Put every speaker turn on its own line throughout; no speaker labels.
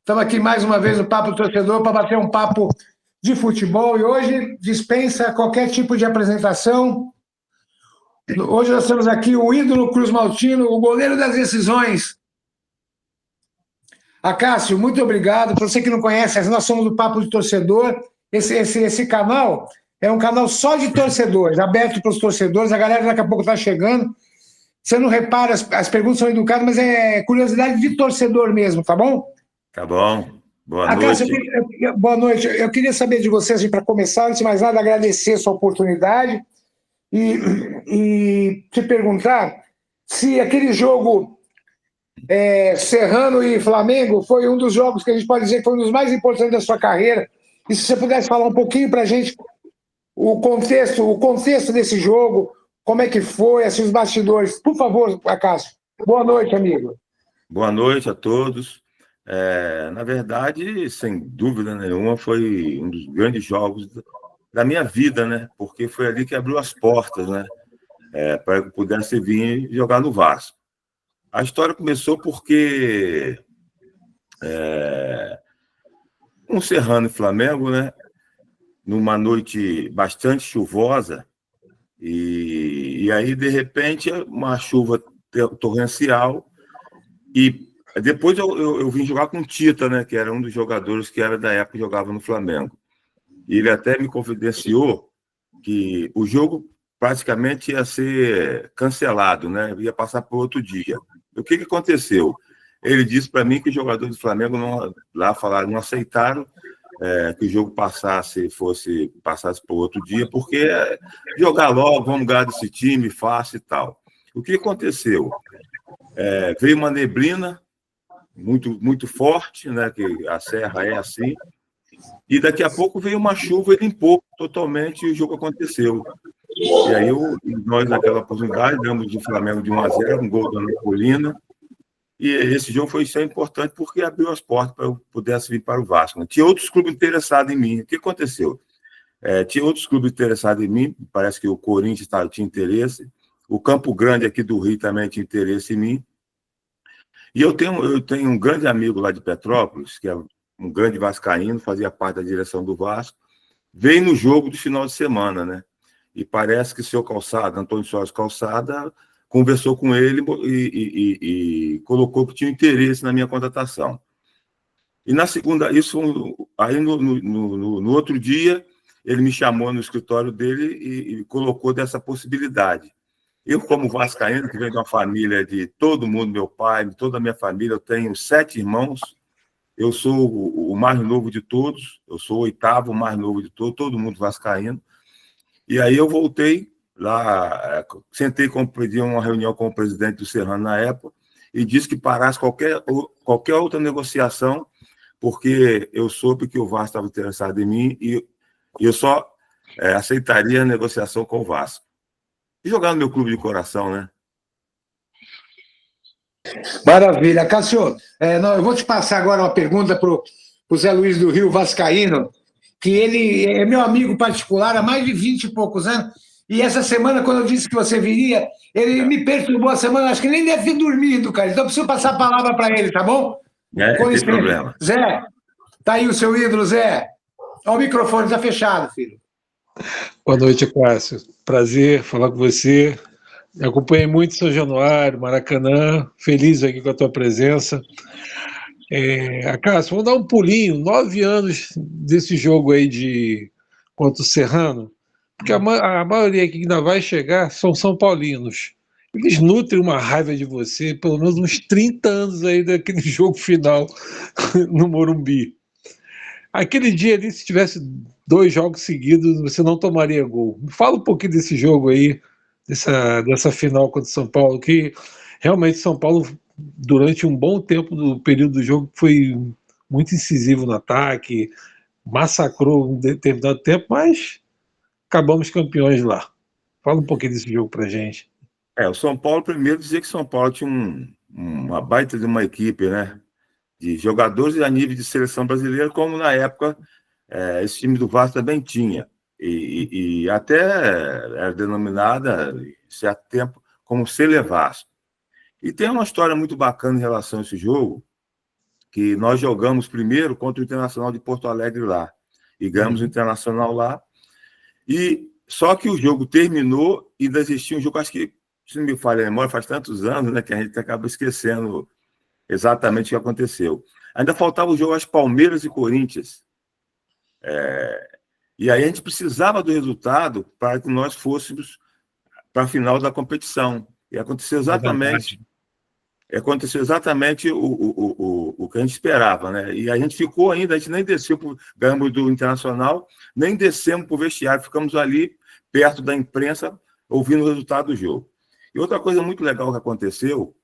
Estamos aqui mais uma vez no Papo do Torcedor para bater um papo de futebol e hoje dispensa qualquer tipo de apresentação. Hoje nós temos aqui o ídolo Cruz Maltino, o goleiro das decisões. Acácio, muito obrigado. Para você que não conhece, nós somos do Papo do Torcedor. Esse canal é um canal só de torcedores, aberto para os torcedores. A galera daqui a pouco está chegando. Você não repara, as perguntas são educadas, mas é curiosidade de torcedor mesmo, tá bom?
Tá bom. Boa
Acácio,
noite.
Boa noite. Eu queria saber de você, assim, para começar, antes de mais nada, agradecer a sua oportunidade e te perguntar se aquele jogo Serrano e Flamengo foi um dos jogos que a gente pode dizer que foi um dos mais importantes da sua carreira. E se você pudesse falar um pouquinho para a gente o contexto desse jogo, como é que foi, assim, os bastidores. Por favor, Acácio. Boa noite, amigo.
Boa noite a todos. Na verdade, sem dúvida nenhuma, foi um dos grandes jogos da minha vida, né? Porque foi ali que abriu as portas, né? Para que eu pudesse vir jogar no Vasco. A história começou porque um Serrano e Flamengo, né? Numa noite bastante chuvosa, e aí, de repente, uma chuva torrencial, e depois eu vim jogar com o Tita, né, que era um dos jogadores que era da época que jogava no Flamengo. E ele até me confidenciou que o jogo praticamente ia ser cancelado, né, ia passar por outro dia. O que aconteceu? Ele disse para mim que os jogadores do Flamengo não aceitaram que o jogo passasse por outro dia, porque jogar logo, vamos ganhar desse time, fácil e tal. O que aconteceu? Veio uma neblina muito, muito forte, né, que a serra é assim, e daqui a pouco veio uma chuva e limpou totalmente e o jogo aconteceu. E aí nós, naquela oportunidade, damos de Flamengo de 1-0, um gol da Ana Paulina, e esse jogo foi isso importante porque abriu as portas para eu pudesse vir para o Vasco, né? Tinha outros clubes interessados em mim. O que aconteceu? Tinha outros clubes interessados em mim, parece que o Corinthians tinha interesse, o Campo Grande aqui do Rio também tinha interesse em mim. E eu tenho um grande amigo lá de Petrópolis, que é um grande vascaíno, fazia parte da direção do Vasco, veio no jogo do final de semana, né? E parece que o seu Calçada, Antônio Soares Calçada, conversou com ele e colocou que tinha interesse na minha contratação. E na segunda, aí no outro dia, ele me chamou no escritório dele e colocou dessa possibilidade. Eu, como vascaíno, que venho de uma família de todo mundo, meu pai, de toda a minha família, eu tenho 7 irmãos, eu sou o mais novo de todos, eu sou o 8º mais novo de todos, todo mundo vascaíno. E aí eu voltei lá, sentei pedi uma reunião com o presidente do Serrano na época e disse que parasse qualquer outra negociação, porque eu soube que o Vasco estava interessado em mim e eu só aceitaria a negociação com o Vasco. E jogar no meu clube de coração, né?
Maravilha. Cássio, eu vou te passar agora uma pergunta para o Zé Luiz do Rio, vascaíno, que ele é meu amigo particular há mais de 20 e poucos anos, e essa semana, quando eu disse que você viria, ele me perturbou a semana, acho que nem deve ter dormido, cara, então eu preciso passar a palavra para ele, tá bom?
Com licença. Tem problema.
Zé, tá aí o seu ídolo, Zé. Olha o microfone, está fechado, filho.
Boa noite, Cássio. Prazer falar com você. Acompanhei muito São Januário, Maracanã, feliz aqui com a tua presença. Cássio, vamos dar um pulinho, 9 anos desse jogo aí contra o Serrano, porque a maioria que ainda vai chegar são São Paulinos. Eles nutrem uma raiva de você, pelo menos uns 30 anos aí daquele jogo final no Morumbi. Aquele dia ali, se tivesse 2 jogos seguidos, você não tomaria gol. Fala um pouquinho desse jogo aí, dessa final contra o São Paulo, que realmente São Paulo, durante um bom tempo do período do jogo, foi muito incisivo no ataque, massacrou um determinado tempo, mas acabamos campeões lá. Fala um pouquinho desse jogo pra gente.
O São Paulo, primeiro, dizer que São Paulo tinha uma baita de uma equipe, né? De jogadores a nível de seleção brasileira, como na época esse time do Vasco também tinha. E até era denominada, em certo tempo, como Sele Vasco. E tem uma história muito bacana em relação a esse jogo, que nós jogamos primeiro contra o Internacional de Porto Alegre lá, e ganhamos o Internacional lá, e só que o jogo terminou e ainda existia um jogo, acho que, se não me falha a memória, faz tantos anos, né, que a gente acaba esquecendo exatamente o que aconteceu. Ainda faltava o jogo, acho, Palmeiras e Corinthians. E aí a gente precisava do resultado para que nós fôssemos para a final da competição. E aconteceu exatamente o que a gente esperava, né? E a gente ficou ainda, a gente nem desceu, ganhamos do Internacional, nem descemos para o vestiário, ficamos ali perto da imprensa, ouvindo o resultado do jogo. E outra coisa muito legal que aconteceu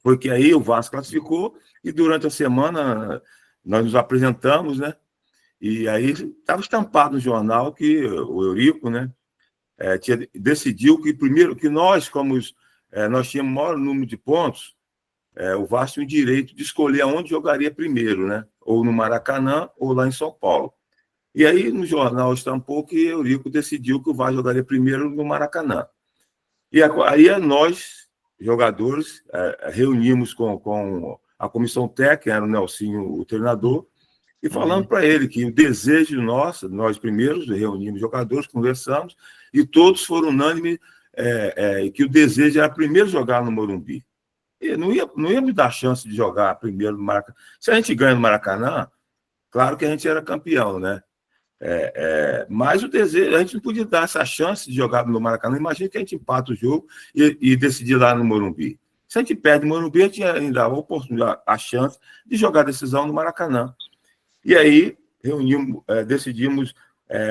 foi que aí o Vasco classificou e durante a semana nós nos apresentamos, né? E aí estava estampado no jornal que o Eurico, né, decidiu que primeiro que nós, nós tínhamos o maior número de pontos, o Vasco tinha o direito de escolher aonde jogaria primeiro, né? Ou no Maracanã ou lá em São Paulo. E aí no jornal estampou que Eurico decidiu que o Vasco jogaria primeiro no Maracanã. E aí nós, jogadores, reunimos com a comissão técnica, era o Nelsinho o treinador, e falando para ele que o desejo nosso, nós primeiros reunimos jogadores, conversamos, e todos foram unânimes que o desejo era primeiro jogar no Morumbi. E não ia me dar chance de jogar primeiro no Maracanã. Se a gente ganha no Maracanã, claro que a gente era campeão, né? Mas o desejo, a gente não podia dar essa chance de jogar no Maracanã. Imagina que a gente empata o jogo e decidir lá no Morumbi. Se a gente perde no Morumbi, a gente ainda dá a oportunidade, a chance de jogar a decisão no Maracanã. E aí decidimos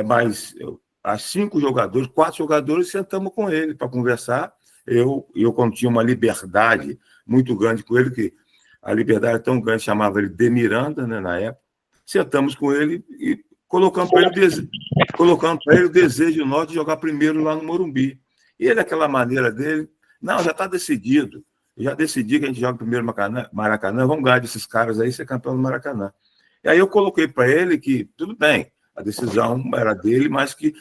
mais as 5 jogadores, 4 jogadores, sentamos com ele para conversar. Eu, quando tinha uma liberdade muito grande com ele, que a liberdade tão grande, chamava ele de Miranda, né, na época, sentamos com ele e colocamos para ele o desejo nosso de jogar primeiro lá no Morumbi. E ele, aquela maneira dele, não, já está decidido, já decidi que a gente joga primeiro no Maracanã, vamos ganhar desses caras aí, ser campeão do Maracanã. E aí eu coloquei para ele que, tudo bem, a decisão era dele, mas que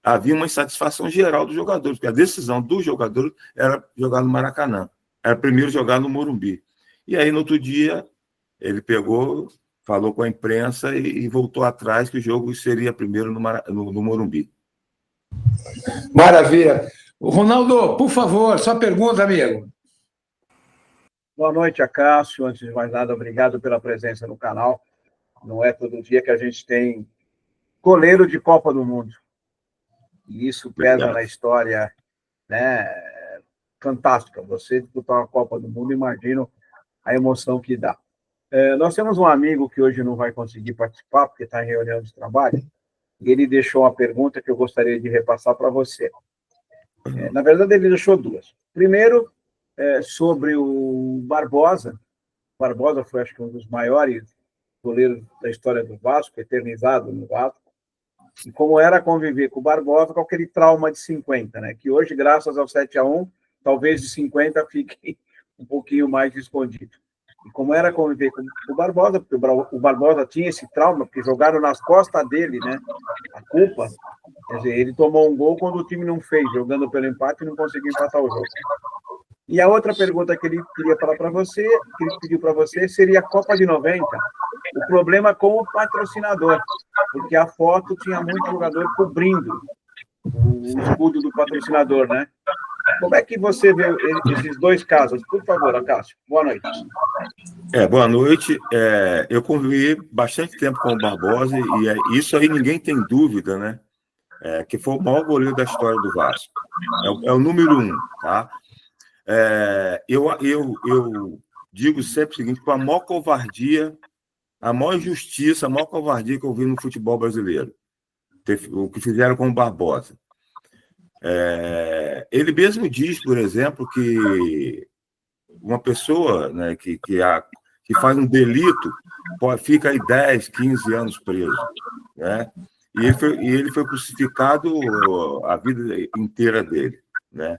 havia uma insatisfação geral dos jogadores, porque a decisão dos jogadores era jogar no Maracanã, era primeiro jogar no Morumbi. E aí, no outro dia, ele pegou, falou com a imprensa e voltou atrás que o jogo seria primeiro no Morumbi.
Maravilha. Ronaldo, por favor, sua pergunta, amigo.
Boa noite, Acácio. Antes de mais nada, obrigado pela presença no canal. Não é todo dia que a gente tem goleiro de Copa do Mundo. E isso pesa na história, né? Fantástica. Você disputar uma Copa do Mundo, imagino a emoção que dá. Nós temos um amigo que hoje não vai conseguir participar, porque está em reunião de trabalho, e ele deixou uma pergunta que eu gostaria de repassar para você. Na verdade, ele deixou 2. Primeiro, sobre o Barbosa. O Barbosa foi, acho que, um dos maiores goleiros da história do Vasco, eternizado no Vasco, e como era conviver com o Barbosa com aquele trauma de 50, né? Que hoje, graças ao 7-1, talvez de 50 fique um pouquinho mais escondido. E como era conviver com o Barbosa, porque o Barbosa tinha esse trauma, porque jogaram nas costas dele, né? A culpa. Quer dizer, ele tomou um gol quando o time não fez, jogando pelo empate e não conseguiu empatar o jogo. E a outra pergunta que ele queria falar para você, que ele pediu para você, seria a Copa de 90. O problema com o patrocinador, porque a foto tinha muito jogador cobrindo o escudo do patrocinador, né? Como é que você vê esses 2 casos? Por favor, Acácio. Boa noite.
Boa noite. Eu convivi bastante tempo com o Barbosa e isso aí ninguém tem dúvida, né? Que foi o maior goleiro da história do Vasco. É o número 1, tá? Eu digo sempre o seguinte, com a maior covardia, a maior injustiça, a maior covardia que eu vi no futebol brasileiro, o que fizeram com o Barbosa. Ele mesmo diz, por exemplo, que uma pessoa, né, que faz um delito fica aí 10, 15 anos preso, né? E ele foi crucificado a vida inteira dele, né?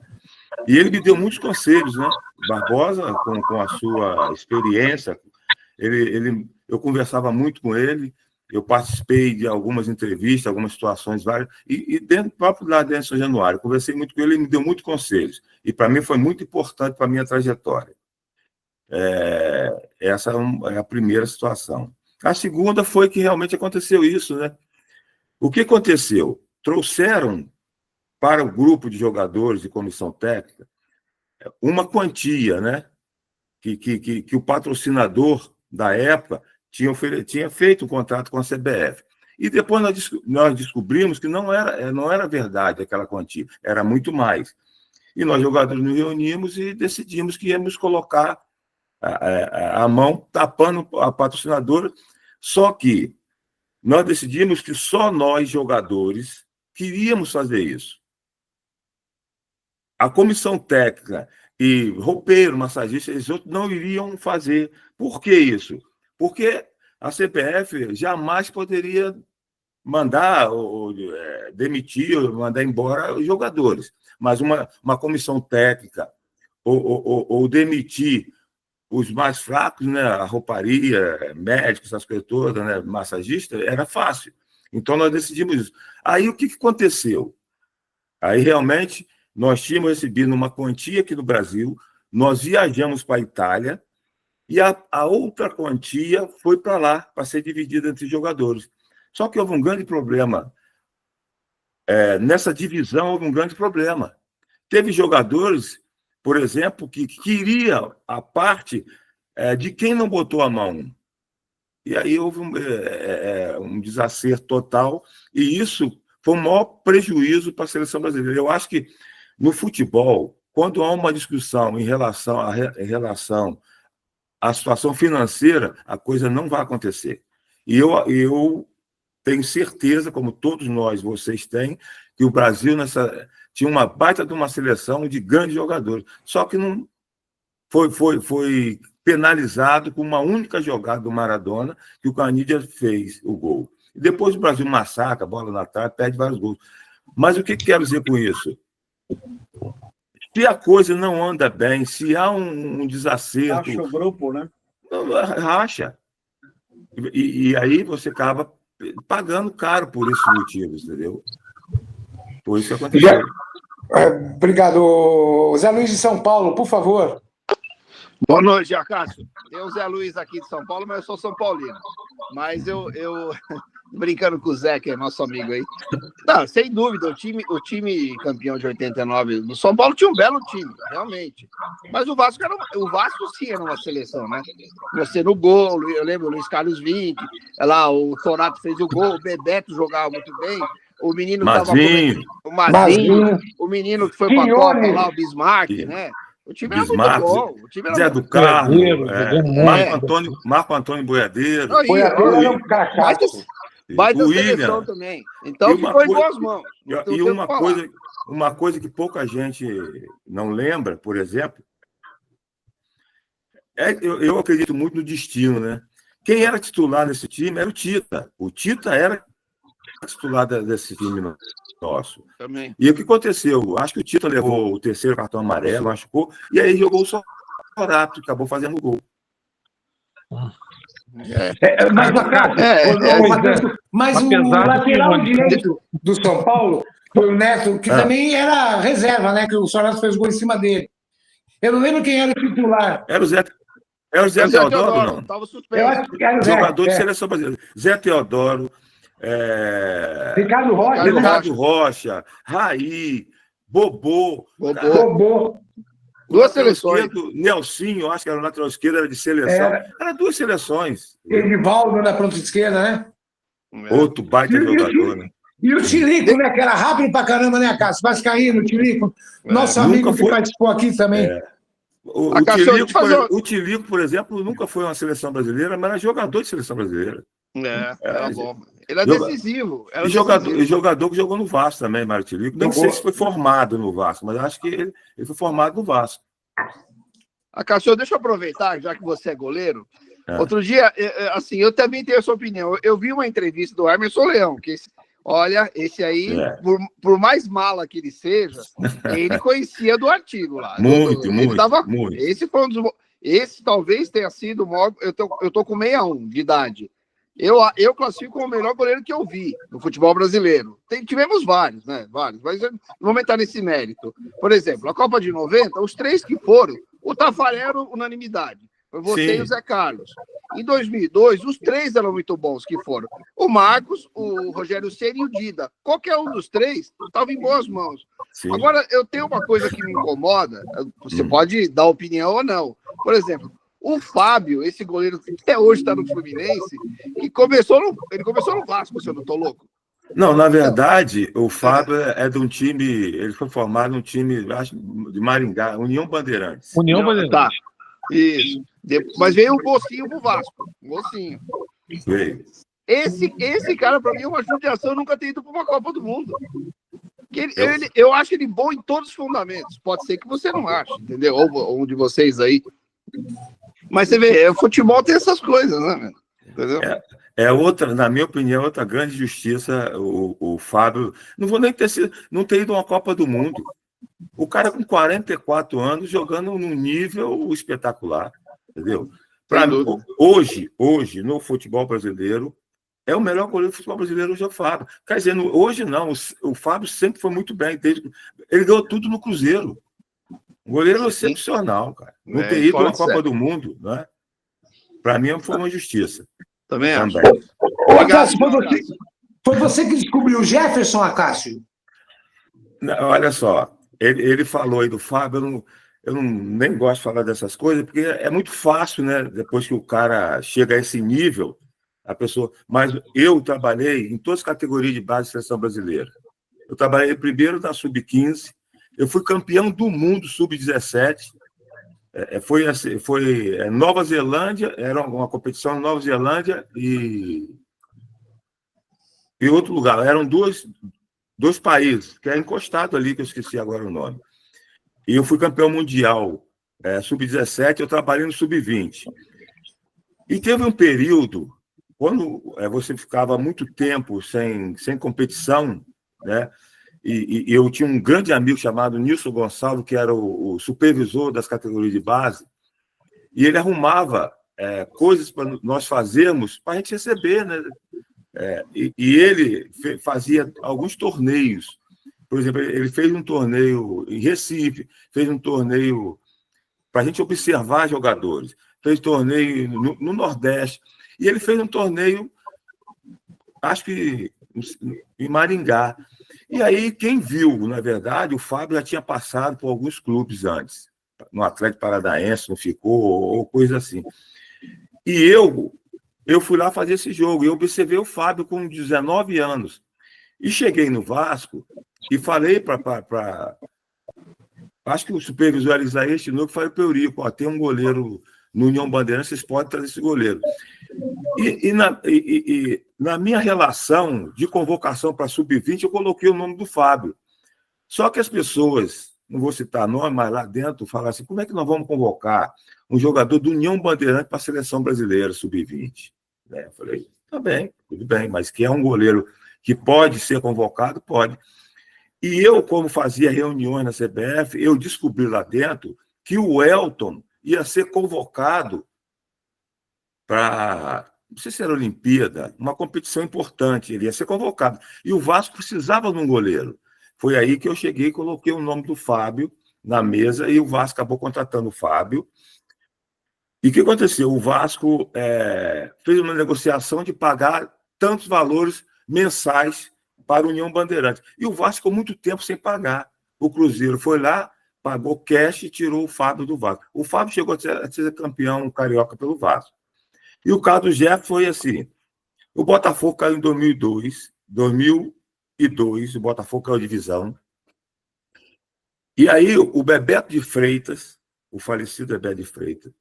E ele me deu muitos conselhos, né? Barbosa, com a sua experiência, eu conversava muito com ele, eu participei de algumas entrevistas, algumas situações várias, e dentro do próprio lá dentro de São Januário, conversei muito com ele, ele me deu muitos conselhos, e para mim foi muito importante para a minha trajetória. Essa é a primeira situação. A segunda foi que realmente aconteceu isso, né? O que aconteceu? Trouxeram para o grupo de jogadores e comissão técnica uma quantia, né? Que o patrocinador da época tinha feito um contrato com a CBF. E depois nós descobrimos que não era verdade aquela quantia, era muito mais. E nós, jogadores, nos reunimos e decidimos que íamos colocar a mão tapando a patrocinadora, só que nós decidimos que só nós, jogadores, queríamos fazer isso. A comissão técnica e roupeiro, massagista, eles outros não iriam fazer. Por que isso? Porque a CBF jamais poderia mandar ou demitir, ou mandar embora os jogadores. Mas uma comissão técnica ou demitir os mais fracos, né, a rouparia, médicos, essas coisas todas, né, massagista, era fácil. Então, nós decidimos isso. Aí, o que aconteceu? Aí, realmente, nós tínhamos recebido uma quantia aqui no Brasil, nós viajamos para a Itália, e a outra quantia foi para lá, para ser dividida entre jogadores. Só que houve um grande problema. Nessa divisão, houve um grande problema. Teve jogadores, por exemplo, que queriam a parte de quem não botou a mão. E aí houve um desacerto total, e isso foi o maior prejuízo para a seleção brasileira. Eu acho que no futebol, quando há uma discussão em relação à situação financeira, a coisa não vai acontecer. E eu tenho certeza, como todos nós, vocês têm, que o Brasil tinha uma baita de uma seleção de grandes jogadores. Só que não foi penalizado com uma única jogada do Maradona, que o Canidia fez o gol. E depois o Brasil massacra, a bola na trave, perde vários gols. Mas o que quero dizer com isso? Se a coisa não anda bem, se há um desacerto...
Racha o grupo, né?
Racha. E aí você acaba pagando caro por esses motivos, entendeu? Por isso que aconteceu.
Obrigado. Zé Luiz de São Paulo, por favor.
Boa noite, Acácio. Tem o Zé Luiz aqui de São Paulo, mas eu sou São Paulino. Mas eu brincando com o Zé, que é nosso amigo aí. Não, sem dúvida, o time campeão de 89 do São Paulo tinha um belo time, realmente. Mas o Vasco sim era uma seleção, né? Você no gol, eu lembro o Luiz Carlos Vinck, lá o Sorato fez o gol, o Bebeto jogava muito bem, o menino estava o Mazinho, o menino que foi para a Copa lá, o Bismarck, né? O time era muito bom.
Zé do Carmo, Marco Antônio Boiadeiro.
Boiadeiro era um cracaço.
Vai da seleção também. Então ficou em boas mãos.
E uma coisa que pouca gente não lembra, por exemplo, eu acredito muito no destino, né? Quem era titular nesse time era o Tita. O Tita era titular desse time nosso.
Também.
E o que aconteceu? Acho que o Tita levou o terceiro cartão amarelo, machucou, e aí jogou o Sorato, acabou fazendo o gol.
Mas o lateral direito do São Paulo foi o Neto, que também era reserva, né? Que o Sorato fez gol em cima dele. Eu não lembro quem era o titular.
Era o Zé Teodoro, não?
Estava suspenso.
Eu acho que era o Zé.
Jogador de seleção brasileira. Zé Teodoro,
Ricardo
Rocha, Raí, Bobô.
Duas seleções.
Nelsinho, acho que era o lateral esquerdo, era de seleção. Era duas seleções.
Edivaldo na ponta esquerda, né?
Outro baita jogador, né?
E o Tilico, né? Que era rápido pra caramba, né, Cássio? Vascaíno, o Tilico. Nosso amigo que participou aqui também.
O Tilico, por exemplo, nunca foi uma seleção brasileira, mas era jogador de seleção brasileira.
Era bom. Ele é decisivo.
E jogador que jogou no Vasco também, Mário Tilico. Nem sei se foi formado no Vasco, mas acho que ele foi formado no Vasco.
Cássio, deixa eu aproveitar, já que você é goleiro. Outro dia, assim, eu também tenho a sua opinião. Eu vi uma entrevista do Emerson Leão, que esse aí, por mais mala que ele seja, ele conhecia do artigo lá.
Muito.
Esse talvez tenha sido o maior. Eu tô com 61 de idade. Eu classifico como o melhor goleiro que eu vi no futebol brasileiro. Tivemos vários, né? Vários, mas não vou entrar nesse mérito. Por exemplo, a Copa de 90, os três que foram, o Tafarel era unanimidade. Foi você
Sim.
e o Zé Carlos. Em 2002, os três eram muito bons que foram. O Marcos, o Rogério Ceni e o Dida. Qualquer um dos três estava em boas mãos.
Sim.
Agora, eu tenho uma coisa que me incomoda. Você pode dar opinião ou não. Por exemplo, o Fábio, esse goleiro que até hoje está no Fluminense, ele começou no Vasco, se eu não estou louco.
Não, na verdade, o Fábio é de um time, ele foi formado num time, acho, de Maringá, União Bandeirantes.
União Bandeirantes.
Tá. Isso. Mas veio o Mocinho pro Vasco. Mocinho.
Veio.
Esse cara, pra mim, é uma judiação nunca ter ido pra uma Copa do Mundo. Eu acho ele bom em todos os fundamentos. Pode ser que você não ache, entendeu? Ou um de vocês aí. Mas você vê, o futebol tem essas coisas, né, velho? Entendeu?
É outra, na minha opinião, outra grande justiça, o Fábio. Não vou nem não ter ido a uma Copa do Mundo. O cara com 44 anos jogando num nível espetacular, entendeu? Hoje, no futebol brasileiro, é o melhor goleiro do futebol brasileiro hoje é o Fábio. Quer dizer, hoje não, o Fábio sempre foi muito bem. Ele ganhou tudo no Cruzeiro. Um goleiro excepcional, cara. Não ter ido a uma Copa do Mundo, né? Para mim foi uma justiça.
Também acho.
Ô, Acácio, foi você que descobriu o Jefferson, Acácio?
Olha só, ele falou aí do Fábio, eu nem gosto de falar dessas coisas, porque é muito fácil, né? Depois que o cara chega a esse nível, a pessoa. Mas eu trabalhei em todas as categorias de base da seleção brasileira. Eu trabalhei primeiro na Sub-15, eu fui campeão do mundo Sub-17. Foi Nova Zelândia, era uma competição em Nova Zelândia e outro lugar. Eram dois países, que é encostado ali, que eu esqueci agora o nome. E eu fui campeão mundial Sub-17, eu trabalhei no Sub-20. E teve um período, quando você ficava muito tempo sem competição, né? E eu tinha um grande amigo chamado Nilson Gonçalves, que era o supervisor das categorias de base, e ele arrumava coisas para nós fazermos para a gente receber, né? E ele fazia alguns torneios. Por exemplo, ele fez um torneio em Recife, fez um torneio para a gente observar jogadores, fez torneio no Nordeste, e ele fez um torneio, acho que em Maringá. E aí, quem viu, na verdade, o Fábio já tinha passado por alguns clubes antes, no Atlético Paranaense, não ficou, ou coisa assim. E eu fui lá fazer esse jogo, e eu observei o Fábio com 19 anos. E cheguei no Vasco e falei para acho que o supervisor Isaías Tinoco falou para o Eurico, tem um goleiro no União Bandeirantes, vocês podem trazer esse goleiro. E na minha relação de convocação para Sub-20, eu coloquei o nome do Fábio. Só que as pessoas, não vou citar nome, mas lá dentro, falaram assim, como é que nós vamos convocar um jogador do União Bandeirantes para a seleção brasileira Sub-20? Eu falei, tá bem, tudo bem, mas que é um goleiro que pode ser convocado, pode. E eu, como fazia reuniões na CBF, eu descobri lá dentro que o Elton ia ser convocado para, não sei se era Olimpíada, uma competição importante, ele ia ser convocado. E o Vasco precisava de um goleiro. Foi aí que eu cheguei e coloquei o nome do Fábio na mesa, e o Vasco acabou contratando o Fábio. E o que aconteceu? O Vasco fez uma negociação de pagar tantos valores mensais para a União Bandeirantes. E o Vasco ficou muito tempo sem pagar. O Cruzeiro foi lá, pagou cash e tirou o Fábio do Vasco. O Fábio chegou a ser campeão carioca pelo Vasco. E o caso do Jeff foi assim. O Botafogo caiu em 2002, o Botafogo caiu divisão. E aí o Bebeto de Freitas, o falecido Bebeto de Freitas,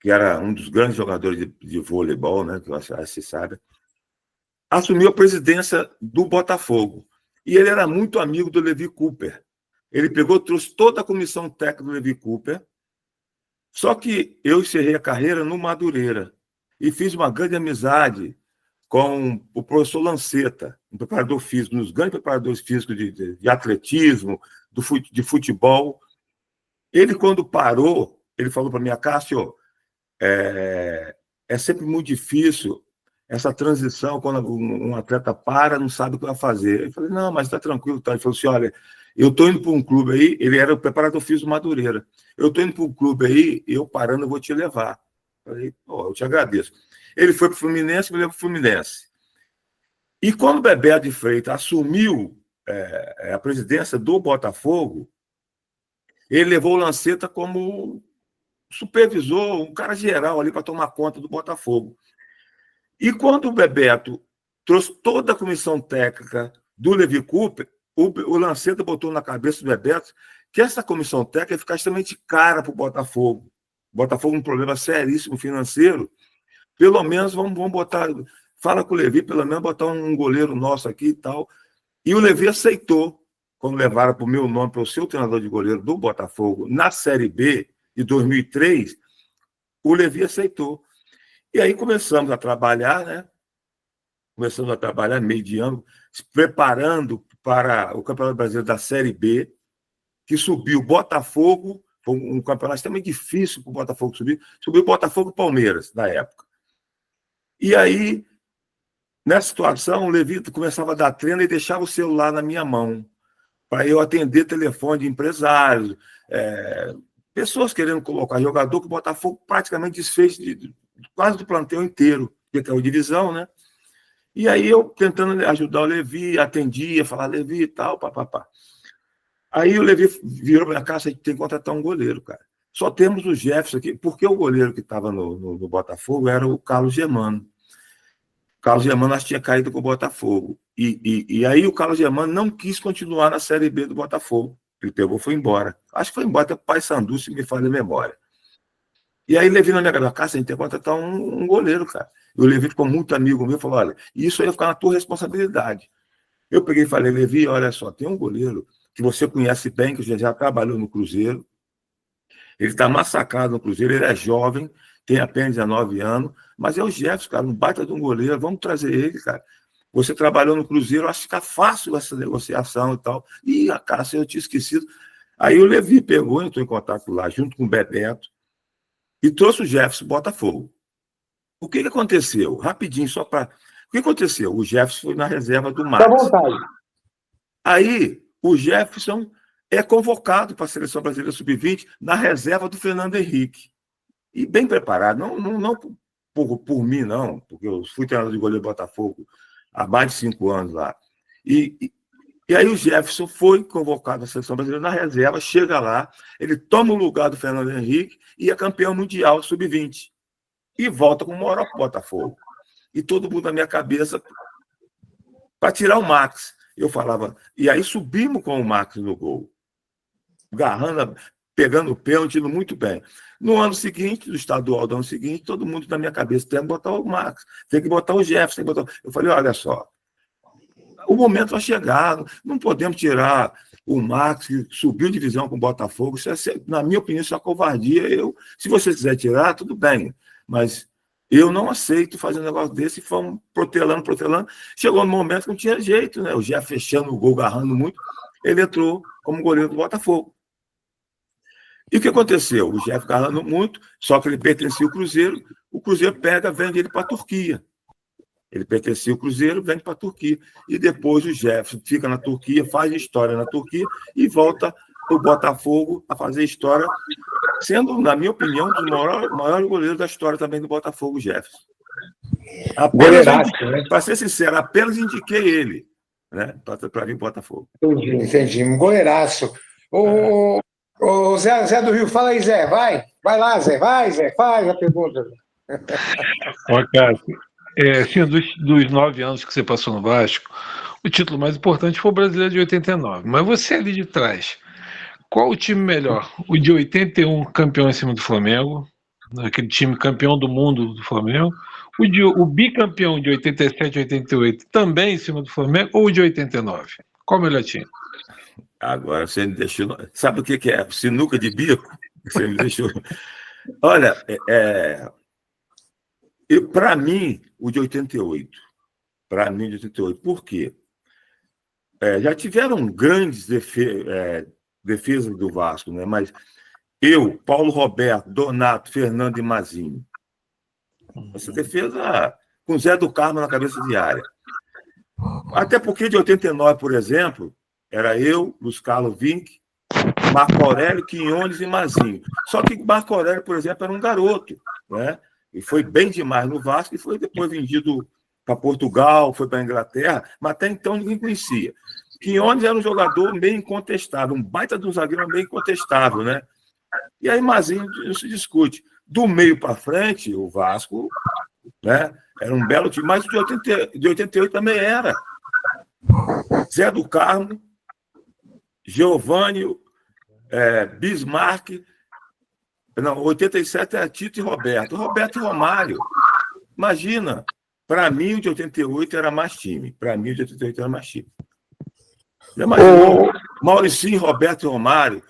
que era um dos grandes jogadores de voleibol, né, que eu acho que se sabe, assumiu a presidência do Botafogo. E ele era muito amigo do Levi Cooper. Ele trouxe toda a comissão técnica do Levi Cooper. Só que eu encerrei a carreira no Madureira e fiz uma grande amizade com o professor Lanceta, um preparador físico, um dos grandes preparadores físicos de atletismo, de futebol. Ele, quando parou, ele falou para mim, Cássio, é sempre muito difícil essa transição, quando um atleta para, não sabe o que vai fazer. Eu falei, não, mas está tranquilo. Tá? Ele falou assim, olha, eu estou indo para um clube aí, ele era o preparador físico do Madureira. Eu estou indo para um clube aí, eu parando, eu vou te levar. Falei, eu te agradeço. Ele foi para o Fluminense, me levou para o Fluminense. E quando o Bebeto de Freitas assumiu a presidência do Botafogo, ele levou o Lanceta como supervisor, um cara geral ali para tomar conta do Botafogo. E quando o Bebeto trouxe toda a comissão técnica do Levi Cooper, o Lanceta botou na cabeça do Bebeto que essa comissão técnica ia ficar extremamente cara para o Botafogo. O Botafogo um problema seríssimo financeiro. Pelo menos vamos botar... Fala com o Levi, pelo menos botar um goleiro nosso aqui e tal. E o Levi aceitou, quando levaram para o meu nome, para o seu treinador de goleiro do Botafogo, na Série B de 2003, o Levi aceitou. E aí começamos a trabalhar, né? Começamos a trabalhar meio de ano, se preparando para o Campeonato Brasileiro da Série B, que subiu o Botafogo, foi um campeonato extremamente difícil para o Botafogo subir, subiu o Botafogo e Palmeiras, na época. E aí, nessa situação, o Levi começava a dar treino e deixava o celular na minha mão, para eu atender telefone de empresários, pessoas querendo colocar jogador, que o Botafogo praticamente desfez quase do plantel inteiro, que é a divisão, né? E aí eu tentando ajudar o Levi, atendia, falava Levi e tal, papapá. Aí o Levi virou para minha casa, a gente tem que contratar um goleiro, cara. Só temos o Jefferson aqui, porque o goleiro que estava no Botafogo era o Carlos Germano. O Carlos Germano acho que tinha caído com o Botafogo. E aí o Carlos Germano não quis continuar na Série B do Botafogo. Ele pegou e foi embora. Acho que foi embora até o Paysandu, se me falha a memória. E aí Levi na minha casa, a gente tem que contratar um goleiro, cara. E o Levi ficou muito amigo meu, falou, olha, isso aí vai ficar na tua responsabilidade. Eu peguei e falei, Levi, olha só, tem um goleiro que você conhece bem, que já trabalhou no Cruzeiro. Ele está massacrado no Cruzeiro, ele é jovem, tem apenas 19 anos, mas é o Jefferson, cara, um baita de um goleiro, vamos trazer ele, cara. Você trabalhou no Cruzeiro, acho que fica fácil essa negociação e tal. E a cara, eu tinha esquecido. Aí o Levi pegou, entrou em contato lá, junto com o Bebeto, e trouxe o Jefferson Botafogo. O que aconteceu? Rapidinho, só para... O que aconteceu? O Jefferson foi na reserva do Max.
Fica à vontade.
Aí, o Jefferson é convocado para a Seleção Brasileira Sub-20 na reserva do Fernando Henrique. E bem preparado, não por mim, não, porque eu fui treinador de goleiro do Botafogo há mais de 5 anos lá. E aí o Jefferson foi convocado à Seleção Brasileira na reserva, chega lá, ele toma o lugar do Fernando Henrique e é campeão mundial Sub-20. E volta com o moral para o Botafogo. E todo mundo na minha cabeça para tirar o Max. Eu falava, e aí subimos com o Max no gol. Garrando, pegando o pênalti, indo muito bem. No ano seguinte, do estadual do ano seguinte, todo mundo na minha cabeça tem que botar o Max, tem que botar o Jefferson, tem que botar... Eu falei, olha só, o momento vai chegar, não podemos tirar o Max, que subiu divisão com o Botafogo, isso na minha opinião, isso é uma covardia. Se você quiser tirar, tudo bem, mas eu não aceito fazer um negócio desse, e fomos protelando. Chegou no momento que não tinha jeito, né? O Jeff fechando o gol, agarrando muito, ele entrou como goleiro do Botafogo. E o que aconteceu? O Jeff agarrando muito, só que ele pertencia ao Cruzeiro, o Cruzeiro vende ele para a Turquia. Ele pertencia ao Cruzeiro, vende para a Turquia. E depois o Jefferson fica na Turquia, faz história na Turquia e volta para o Botafogo a fazer história, sendo, na minha opinião, um dos maiores goleiros da história também do Botafogo, Jefferson. Para ser sincero, apenas indiquei ele, né, para vir para o Botafogo.
Entendi. Um goleiraço. O Zé do Rio, fala aí, Zé. Vai lá, Zé. Zé, faz a pergunta.
Ó, Cássio, assim, dos 9 anos que você passou no Vasco, o título mais importante foi o Brasileiro de 89. Mas você ali de trás, qual o time melhor? O de 81, campeão em cima do Flamengo, aquele time campeão do mundo do Flamengo, o bicampeão de 87 e 88 também em cima do Flamengo, ou o de 89? Qual o melhor time?
Agora você me deixou... Sabe o que é? Sinuca de bico? Você me deixou... Olha, para mim, o de 88. Para mim, de 88. Por quê? Já tiveram grandes defesas do Vasco, né? Mas eu, Paulo Roberto, Donato, Fernando e Mazinho. Essa defesa com Zé do Carmo na cabeça de área. Até porque de 89, por exemplo, Era eu, Luiz Carlos Vinck, Marco Aurélio, Quinones e Mazinho. Só que Marco Aurélio, por exemplo, era um garoto, né? E foi bem demais no Vasco e foi depois vendido para Portugal, foi para a Inglaterra, mas até então ninguém conhecia. Quinones era um jogador meio incontestável, um baita de um zagueiro meio incontestável, né? E aí Mazinho não se discute. Do meio para frente, o Vasco, né, era um belo time, mas de 88 também era. Zé do Carmo, Geovânio, Bismarck. Não, 87 era Tito e Roberto. Roberto e Romário. Imagina, para mim o de 88 era mais time. Para mim o de 88 era mais time. Já imaginou? Mauricinho, Roberto e Romário.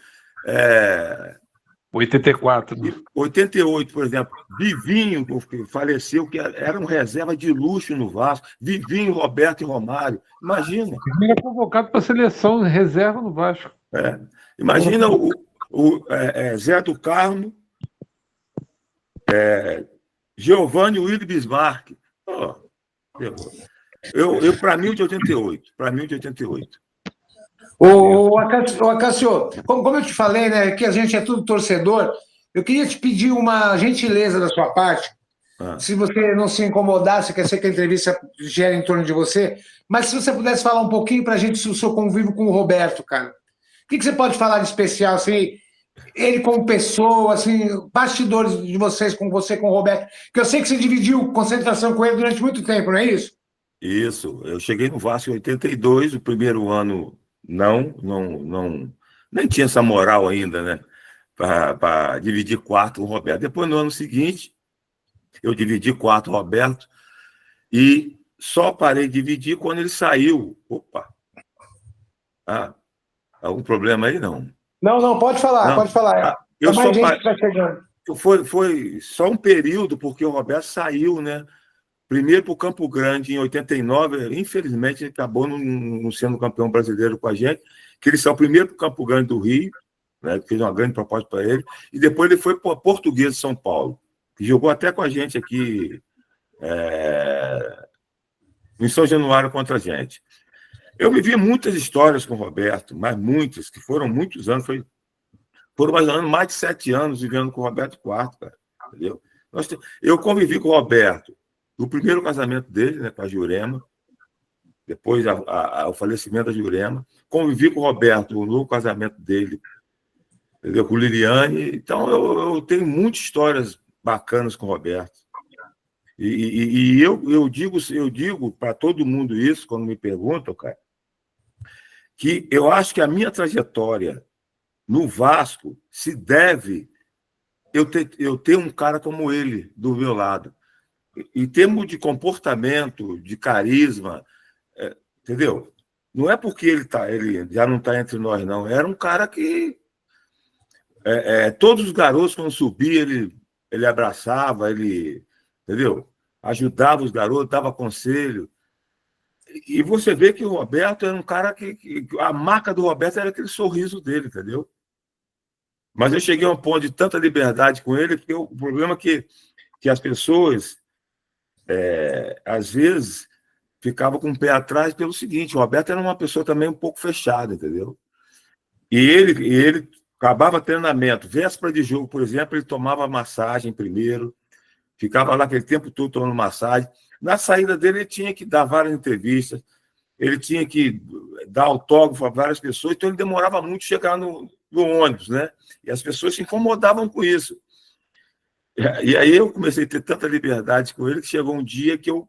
84. Né?
88, por exemplo. Vivinho, que faleceu, que era um reserva de luxo no Vasco. Vivinho, Roberto e Romário. Imagina.
Ele era convocado para a seleção reserva no Vasco.
Imagina o Zé do Carmo, Geovânio e Willy Bismarck. Para mim, o de 88. Para mim, o de 88.
Ô, Acácio, como eu te falei, né, que a gente é tudo torcedor, eu queria te pedir uma gentileza da sua parte, se você não se incomodasse, quer ser que a entrevista gere em torno de você, mas se você pudesse falar um pouquinho para a gente do seu convívio com o Roberto, cara. O que você pode falar de especial, assim, ele como pessoa, assim, bastidores de vocês, com você, com o Roberto, que eu sei que você dividiu concentração com ele durante muito tempo, não é isso?
Isso, eu cheguei no Vasco em 82, o primeiro ano nem tinha essa moral ainda, né, para dividir quarto com o Roberto. Depois, no ano seguinte, eu dividi quarto com o Roberto e só parei de dividir quando ele saiu. Opa! Algum problema aí? Não.
Não, pode falar, pode falar.
Eu
mais gente que tá chegando.
Foi só um período, porque o Roberto saiu, né? Primeiro para o Campo Grande, em 89, infelizmente, ele acabou não sendo campeão brasileiro com a gente, que ele saiu primeiro para o Campo Grande do Rio, né, fez uma grande proposta para ele, e depois ele foi para o Português de São Paulo, que jogou até com a gente aqui em São Januário contra a gente. Eu vivi muitas histórias com o Roberto, mas muitas, que foram muitos anos, foram mais de 7 anos vivendo com o Roberto IV, cara, entendeu? Eu convivi com o Roberto no primeiro casamento dele, né, com a Jurema, depois o falecimento da Jurema. Convivi com o Roberto no casamento dele, entendeu? Com Liliane. Então, eu tenho muitas histórias bacanas com o Roberto. E eu digo para todo mundo isso, quando me perguntam, cara, que eu acho que a minha trajetória no Vasco se deve eu ter um cara como ele do meu lado. Em termos de comportamento, de carisma, entendeu? Não é porque ele já não está entre nós, não. Era um cara que todos os garotos, quando subia, ele abraçava, entendeu? Ajudava os garotos, dava conselho. E você vê que o Roberto era um cara que a marca do Roberto era aquele sorriso dele, entendeu? Mas eu cheguei a um ponto de tanta liberdade com ele, que o problema é que as pessoas às vezes ficava com o pé atrás pelo seguinte: o Roberto era uma pessoa também um pouco fechada, entendeu? E ele acabava treinamento, véspera de jogo, por exemplo, ele tomava massagem primeiro, ficava lá aquele tempo todo tomando massagem. Na saída dele, ele tinha que dar várias entrevistas, ele tinha que dar autógrafo a várias pessoas, então ele demorava muito chegar no ônibus, né? E as pessoas se incomodavam com isso. E aí eu comecei a ter tanta liberdade com ele que chegou um dia que eu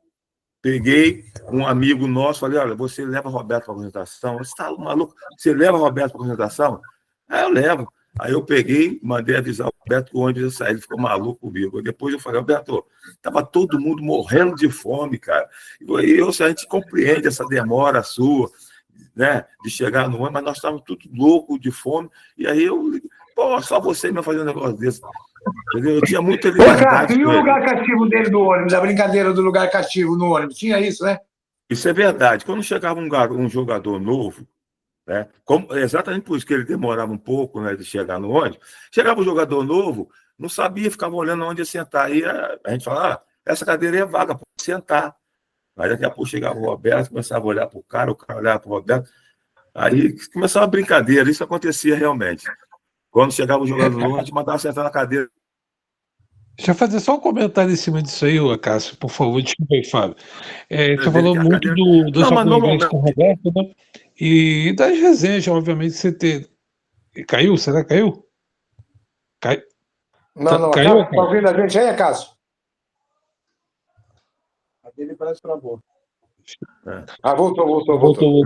peguei um amigo nosso, falei: olha, você leva o Roberto para a apresentação? Você está maluco? Você leva o Roberto para a apresentação? Aí eu levo. Aí eu peguei, mandei avisar o Roberto que o ônibus ia sair, ele ficou maluco comigo. Depois eu falei: Roberto, estava todo mundo morrendo de fome, cara. E a gente compreende essa demora sua, né, de chegar no ônibus, mas nós estávamos tudo loucos de fome. E aí só você me fazer um negócio desse. Entendeu? Eu tinha muita liberdade.
E o lugar cativo dele no ônibus, a brincadeira do lugar cativo no ônibus, tinha isso, né?
Isso é verdade. Quando chegava um jogador novo, né, exatamente por isso que ele demorava um pouco, né, de chegar no ônibus, chegava um jogador novo, não sabia, ficava olhando onde ia sentar. Aí a gente falava: essa cadeira é vaga, pode sentar. Aí daqui a pouco chegava o Roberto, começava a olhar para o cara olhava para o Roberto. Aí começava a brincadeira, isso acontecia realmente. Quando chegava o jogador longe, a gente mandava acertar na cadeira.
Deixa eu fazer só um comentário em cima disso aí, ô Cássio, por favor, desculpa aí, Fábio. Você
Dele
falou
que a
muito
cadeira.
da
Não,
sua
mas
convivência
normalmente.
com o Roberto, né? E das resenhas, obviamente, você ter. Caiu? Será que caiu?
Não,
Caiu?
tá ouvindo a gente aí, Cássio?
A dele parece que travou.
Ah, voltou.
Voltou.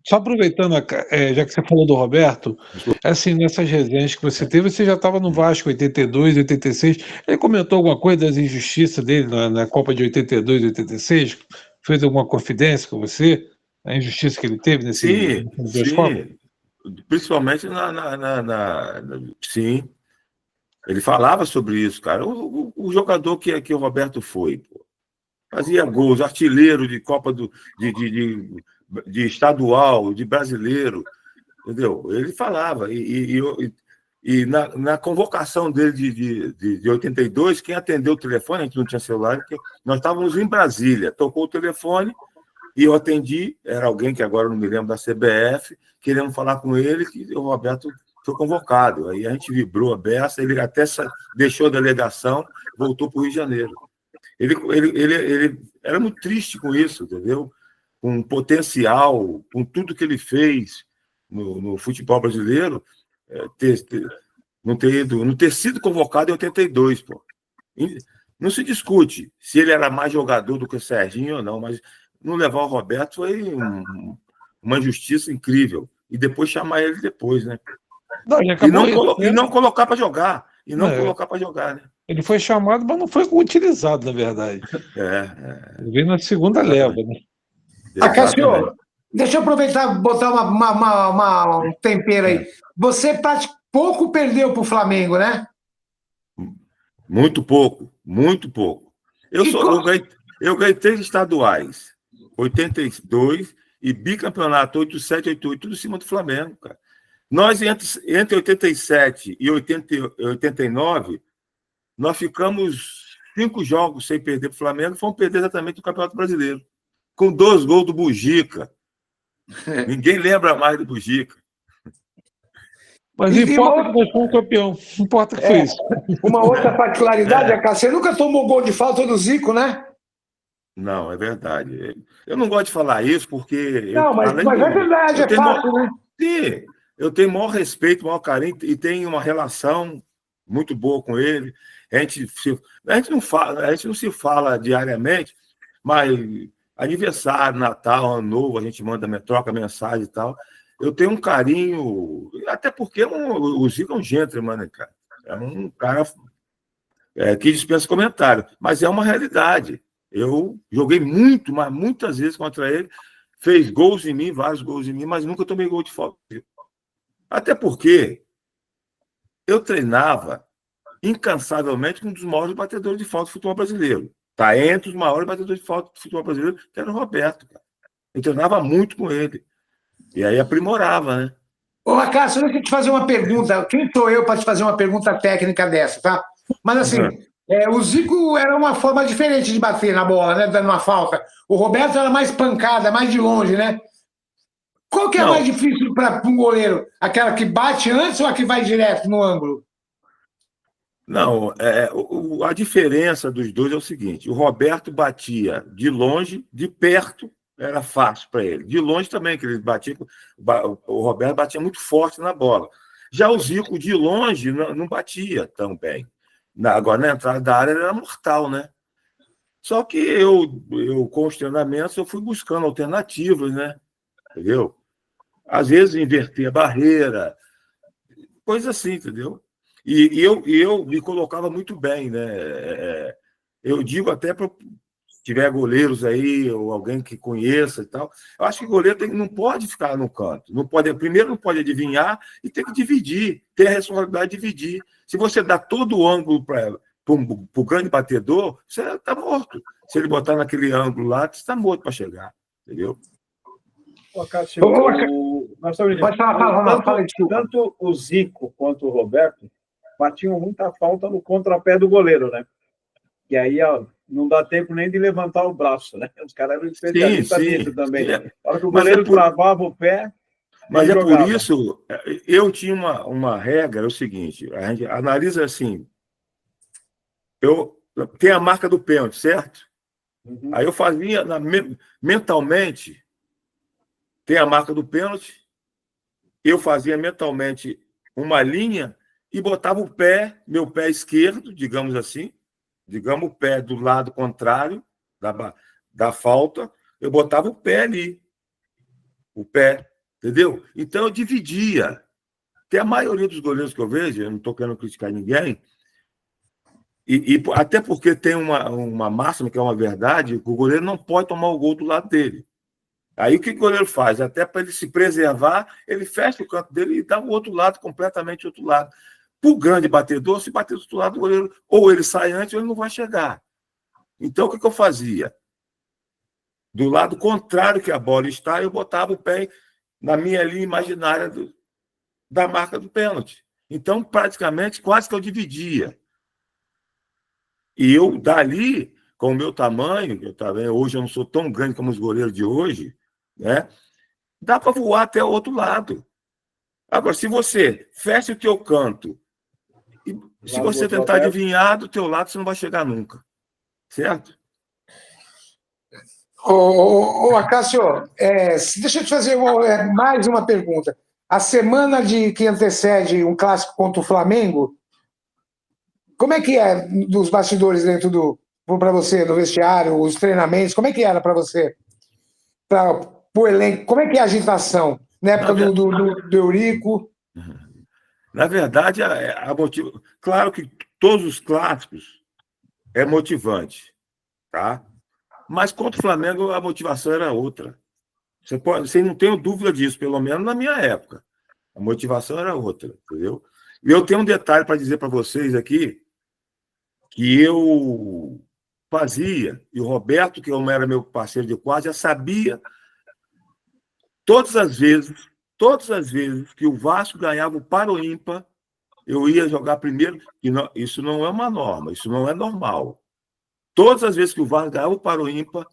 Só aproveitando, já que você falou do Roberto, assim, nessas resenhas que você teve, você já estava no Vasco 82, 86. Ele comentou alguma coisa das injustiças dele na Copa de 82, 86? Fez alguma confidência com você? A injustiça que ele teve nessas duas Copas?
Sim. Principalmente sim. Ele falava sobre isso, cara. O jogador que o Roberto foi, pô. Fazia gols, artilheiro de Copa de estadual, de brasileiro, entendeu? Ele falava. E na convocação dele de 82, quem atendeu o telefone, a gente não tinha celular, porque nós estávamos em Brasília. Tocou o telefone e eu atendi, era alguém que agora não me lembro da CBF, querendo falar com ele, que o Roberto foi convocado. Aí a gente vibrou a beça, ele até deixou a delegação, voltou para o Rio de Janeiro. Ele era muito triste com isso, entendeu? Com o potencial, com tudo que ele fez no futebol brasileiro, não ter sido convocado em 82, pô. Não se discute se ele era mais jogador do que o Serginho ou não, mas não levar o Roberto foi uma injustiça incrível. E depois chamar ele depois, né? E não colocar para jogar. Colocar para jogar, né?
Ele foi chamado, mas não foi utilizado, na verdade. Ele veio na segunda leva, né?
Cássio, deixa eu aproveitar e botar um tempero aí. Você pouco perdeu para o Flamengo, né?
Muito pouco, muito pouco. Eu ganhei 3 estaduais, 82 e bicampeonato 87, 88, tudo em cima do Flamengo, cara. Nós, entre 87 e 89, nós ficamos 5 jogos sem perder para o Flamengo, fomos perder exatamente no Campeonato Brasileiro, com 2 gols do Bugica. Ninguém lembra mais do Bugica.
Mas importa que nós fomos campeão. Importa que foi isso.
Uma outra particularidade, Cássio, você nunca tomou gol de falta do Zico, né?
Não, é verdade. Eu não gosto de falar isso porque...
Mas é verdade, é fácil, né?
Sim, eu tenho maior respeito, maior carinho e tenho uma relação muito boa com ele. A gente não se fala diariamente, mas aniversário, Natal, Ano Novo, a gente troca mensagem e tal. Eu tenho um carinho, até porque o Zico é um gentleman, né, cara? É um cara que dispensa comentário, mas é uma realidade. Eu joguei mas muitas vezes contra ele, fez gols em mim, vários gols em mim, mas nunca tomei gol de falta. Até porque eu treinava incansavelmente com um dos maiores batedores de falta do futebol brasileiro. Está entre os maiores batedores de falta do futebol brasileiro, que era o Roberto, cara. Eu treinava muito com ele. E aí aprimorava, né?
Ô, Cássio, deixa eu te fazer uma pergunta. Quem sou eu para te fazer uma pergunta técnica dessa, tá? Mas assim, o Zico era uma forma diferente de bater na bola, né? Dando uma falta. O Roberto era mais pancada, mais de longe, né? Qual que é mais difícil para um goleiro? Aquela que bate antes ou a que vai direto no ângulo?
Não, a diferença dos dois é o seguinte: o Roberto batia de longe, de perto era fácil para ele. De longe também, que ele batia. O Roberto batia muito forte na bola. Já o Zico, de longe, não batia tão bem. Agora, na entrada da área, ele era mortal, né? Só que eu com os treinamentos, eu fui buscando alternativas, né? Entendeu? Às vezes, inverter a barreira, coisa assim, entendeu? E eu me colocava muito bem, né? Eu digo até para tiver goleiros aí, ou alguém que conheça e tal, eu acho que o goleiro não pode ficar no canto. Primeiro não pode adivinhar e tem que dividir, ter a responsabilidade de dividir. Se você dá todo o ângulo para o grande batedor, você está morto. Se ele botar naquele ângulo lá, você está morto para chegar, entendeu?
Ô, Cássio, tanto o Zico quanto o Roberto batiam muita falta no contrapé do goleiro, né? E aí, não dá tempo nem de levantar o braço, né? Os caras eram especialistas nisso também.
Sim.
Na hora que o goleiro travava o pé,
mas
ele
é
jogava.
por isso, eu tinha uma regra, é o seguinte, a gente analisa assim, tem a marca do pênalti, certo?
Uhum.
Aí eu fazia, mentalmente, tem a marca do pênalti, eu fazia mentalmente uma linha e botava o pé, meu pé esquerdo, digamos assim, digamos o pé do lado contrário da falta, eu botava o pé ali, o pé, entendeu? Então eu dividia. Que a maioria dos goleiros que eu vejo, eu não estou querendo criticar ninguém, e até porque tem uma máxima que é uma verdade, que o goleiro não pode tomar o gol do lado dele. Aí o que o goleiro faz? Até para ele se preservar, ele fecha o canto dele e dá o outro lado, completamente outro lado. Para o grande batedor, se bater do outro lado, o goleiro ou ele sai antes ou ele não vai chegar. Então, o que eu fazia? Do lado contrário que a bola está, eu botava o pé na minha linha imaginária da marca do pênalti. Então, praticamente, quase que eu dividia. E eu, dali, com o meu tamanho, hoje eu não sou tão grande como os goleiros de hoje, né? Dá para voar até o outro lado. Agora, se você fecha o teu canto, e se você tentar adivinhar do teu lado, você não vai chegar nunca. Certo?
Acácio, deixa eu te fazer mais uma pergunta. A semana que antecede um clássico contra o Flamengo, como é que é dos bastidores dentro para você, no vestiário, os treinamentos, como é que era para você? Para o elenco, como é que é a agitação? Na época do Eurico?
Na verdade, claro que todos os clássicos é motivante, tá? Mas contra o Flamengo a motivação era outra. Você não tem dúvida disso, pelo menos na minha época. A motivação era outra, entendeu? E eu tenho um detalhe para dizer para vocês aqui, que eu fazia, e o Roberto, que era meu parceiro de quadro, já sabia todas as vezes que o Vasco ganhava o par ou ímpar, eu ia jogar primeiro. Isso não é uma norma, isso não é normal. Todas as vezes que o Vasco ganhava o par ou ímpar,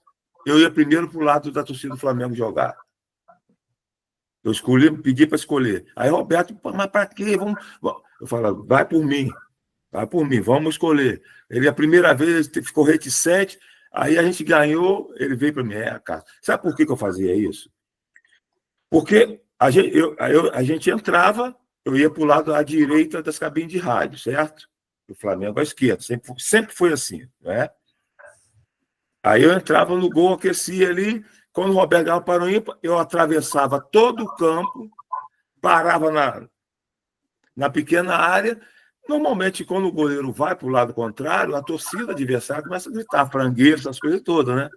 eu ia primeiro para o lado da torcida do Flamengo jogar. Eu pedi para escolher. Aí, Roberto, mas para quê? Eu falava, vai por mim, vamos escolher. Ele, a primeira vez, ficou reticente, aí a gente ganhou, ele veio para mim, cara. Sabe por que eu fazia isso? Porque a gente entrava, eu ia para o lado à direita das cabines de rádio, certo? O Flamengo à esquerda, sempre foi assim, né? Aí eu entrava no gol, aquecia ali, quando o Roberto ganhava para o ímpar, eu atravessava todo o campo, parava na pequena área. Normalmente, quando o goleiro vai para o lado contrário, a torcida adversária começa a gritar frangueiro, essas coisas todas, né?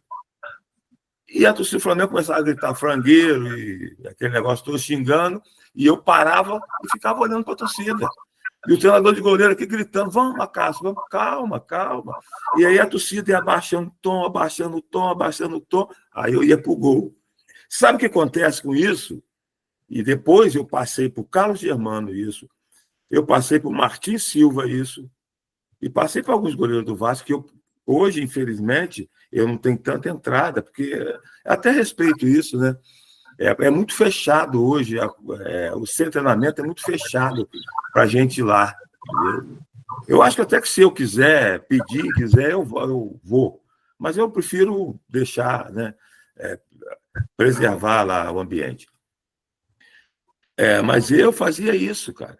E a torcida do Flamengo começava a gritar frangueiro e aquele negócio todo xingando, e eu parava e ficava olhando para a torcida. E o treinador de goleiro aqui gritando, vamos, Cássio, vamos, calma. E aí a torcida ia abaixando o tom. Aí eu ia para o gol. Sabe o que acontece com isso? E depois eu passei para o Carlos Germano isso, eu passei para o Martim Silva isso, e passei para alguns goleiros do Vasco, que hoje, infelizmente, eu não tenho tanta entrada, porque até respeito isso, né? É muito fechado hoje, o centro de treinamento é muito fechado para a gente ir lá. Entendeu? Eu acho que até que se eu quiser, eu vou. Mas eu prefiro deixar, né, preservar lá o ambiente. Mas eu fazia isso, cara.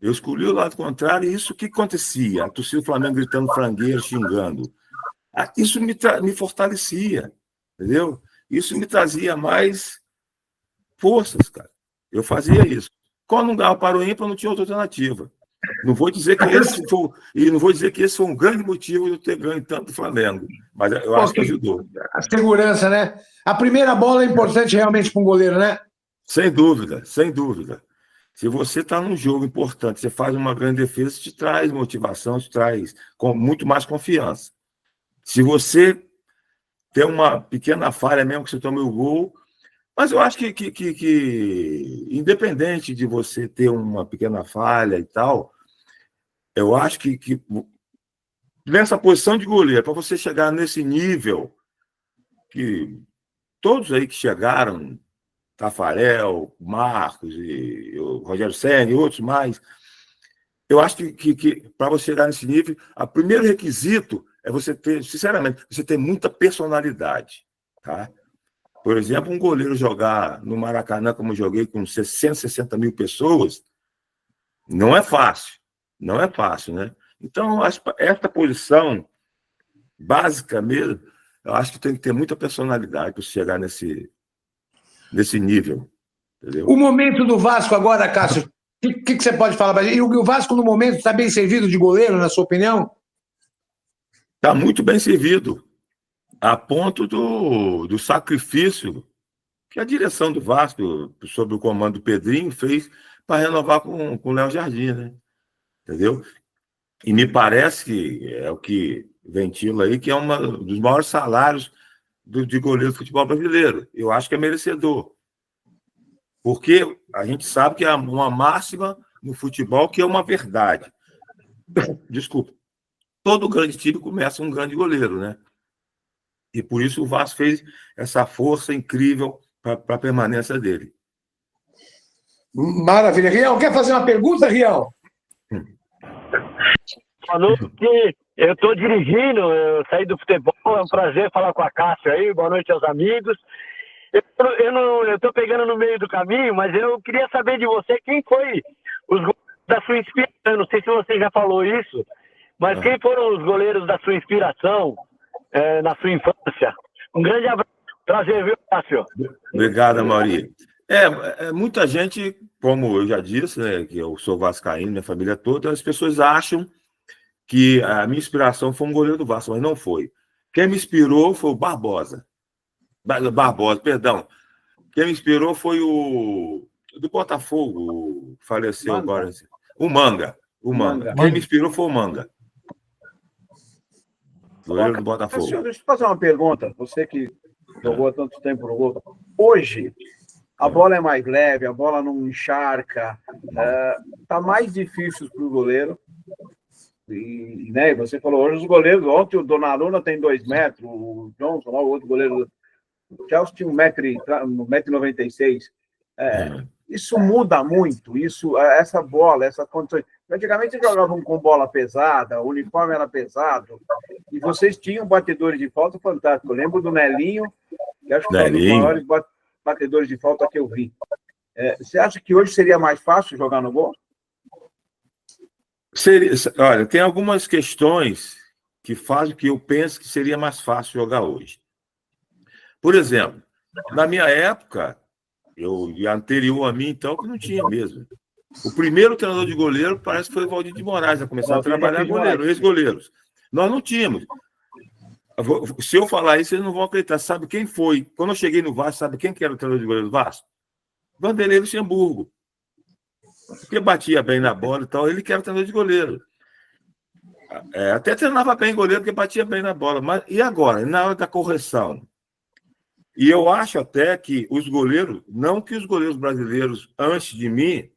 Eu escolhi o lado contrário, e isso que acontecia? A torcida do Flamengo gritando frangueiro, xingando. Isso me fortalecia, entendeu? Isso me trazia mais forças, cara. Eu fazia isso. Quando não dava para o ímpar, não tinha outra alternativa. Não vou dizer que esse foi um grande motivo de eu ter ganho tanto do Flamengo, mas eu acho que ajudou.
A segurança, né? A primeira bola é importante realmente para um goleiro, né?
Sem dúvida, sem dúvida. Se você está num jogo importante, você faz uma grande defesa, te traz motivação, te traz com muito mais confiança. Se você tem uma pequena falha mesmo que você tome o gol, mas eu acho que independente de você ter uma pequena falha e tal, eu acho que nessa posição de goleiro, para você chegar nesse nível que todos aí que chegaram, Tafarel, Marcos, e o Rogério Ceni e outros mais, eu acho que para você chegar nesse nível, o primeiro requisito é você ter, sinceramente, você ter muita personalidade, tá? Por exemplo, um goleiro jogar no Maracanã, como eu joguei, com 60 mil pessoas, não é fácil. Não é fácil, né? Então, essa posição básica mesmo, eu acho que tem que ter muita personalidade para chegar nesse nível. Entendeu?
O momento do Vasco agora, Cássio, o que você pode falar para a gente? E o Vasco, no momento, está bem servido de goleiro, na sua opinião?
Está muito bem servido, a ponto do sacrifício que a direção do Vasco, sob o comando do Pedrinho, fez para renovar com o Léo Jardim, né? Entendeu? E me parece que é o que ventila aí, que é um dos maiores salários de goleiro do futebol brasileiro. Eu acho que é merecedor. Porque a gente sabe que é uma máxima no futebol que é uma verdade. Desculpa. Todo grande time começa um grande goleiro, né? E por isso o Vasco fez essa força incrível para a permanência dele.
Maravilha. Rião, quer fazer uma pergunta, Rião?
Boa noite, eu estou dirigindo, eu saí do futebol, é um prazer falar com a Cássio aí, boa noite aos amigos. Eu estou pegando no meio do caminho, mas eu queria saber de você quem foi os goleiros da sua inspiração, não sei se você já falou isso, mas quem foram os goleiros da sua inspiração na sua infância? Um grande abraço, prazer, viu, Cássio?
Obrigado, Mauri. Muita gente, como eu já disse, né, que eu sou vascaíno, minha família toda, as pessoas acham que a minha inspiração foi um goleiro do Vasco, mas não foi. Quem me inspirou foi o Barbosa, perdão. Quem me inspirou foi o do Botafogo, faleceu
Manga.
Agora. O Manga. Quem me inspirou foi o Manga. Goleiro do Botafogo.
Deixa eu fazer uma pergunta. Você que jogou há tanto tempo no gol. Hoje, a bola é mais leve, a bola não encharca. Está mais difícil para o goleiro. E, né, você falou, hoje os goleiros, ontem o Donnarumma tem 2 metros, o Johnson, o outro goleiro, o Chelsea tinha 1,96 m. Isso muda muito, essa bola, essas condições. Antigamente jogavam com bola pesada, o uniforme era pesado, e vocês tinham batedores de falta fantásticos. Eu lembro do Nelinho, que acho que foi um dos maiores batedores de falta que eu vi. Você acha que hoje seria mais fácil jogar no gol?
Olha, tem algumas questões que fazem que eu penso que seria mais fácil jogar hoje. Por exemplo, na minha época, e anterior a mim, então, que não tinha mesmo. O primeiro treinador de goleiro parece que foi o Valdir de Moraes, a começar a trabalhar goleiro, ex-goleiros. Nós não tínhamos. Se eu falar isso, eles não vão acreditar. Sabe quem foi? Quando eu cheguei no Vasco, sabe quem que era o treinador de goleiro do Vasco? Vanderlei Luxemburgo. Porque batia bem na bola e tal, ele que era treinador de goleiro. Até treinava bem goleiro, porque batia bem na bola. Mas e agora? Na hora da correção? E eu acho até que os goleiros, não que os goleiros brasileiros antes de mim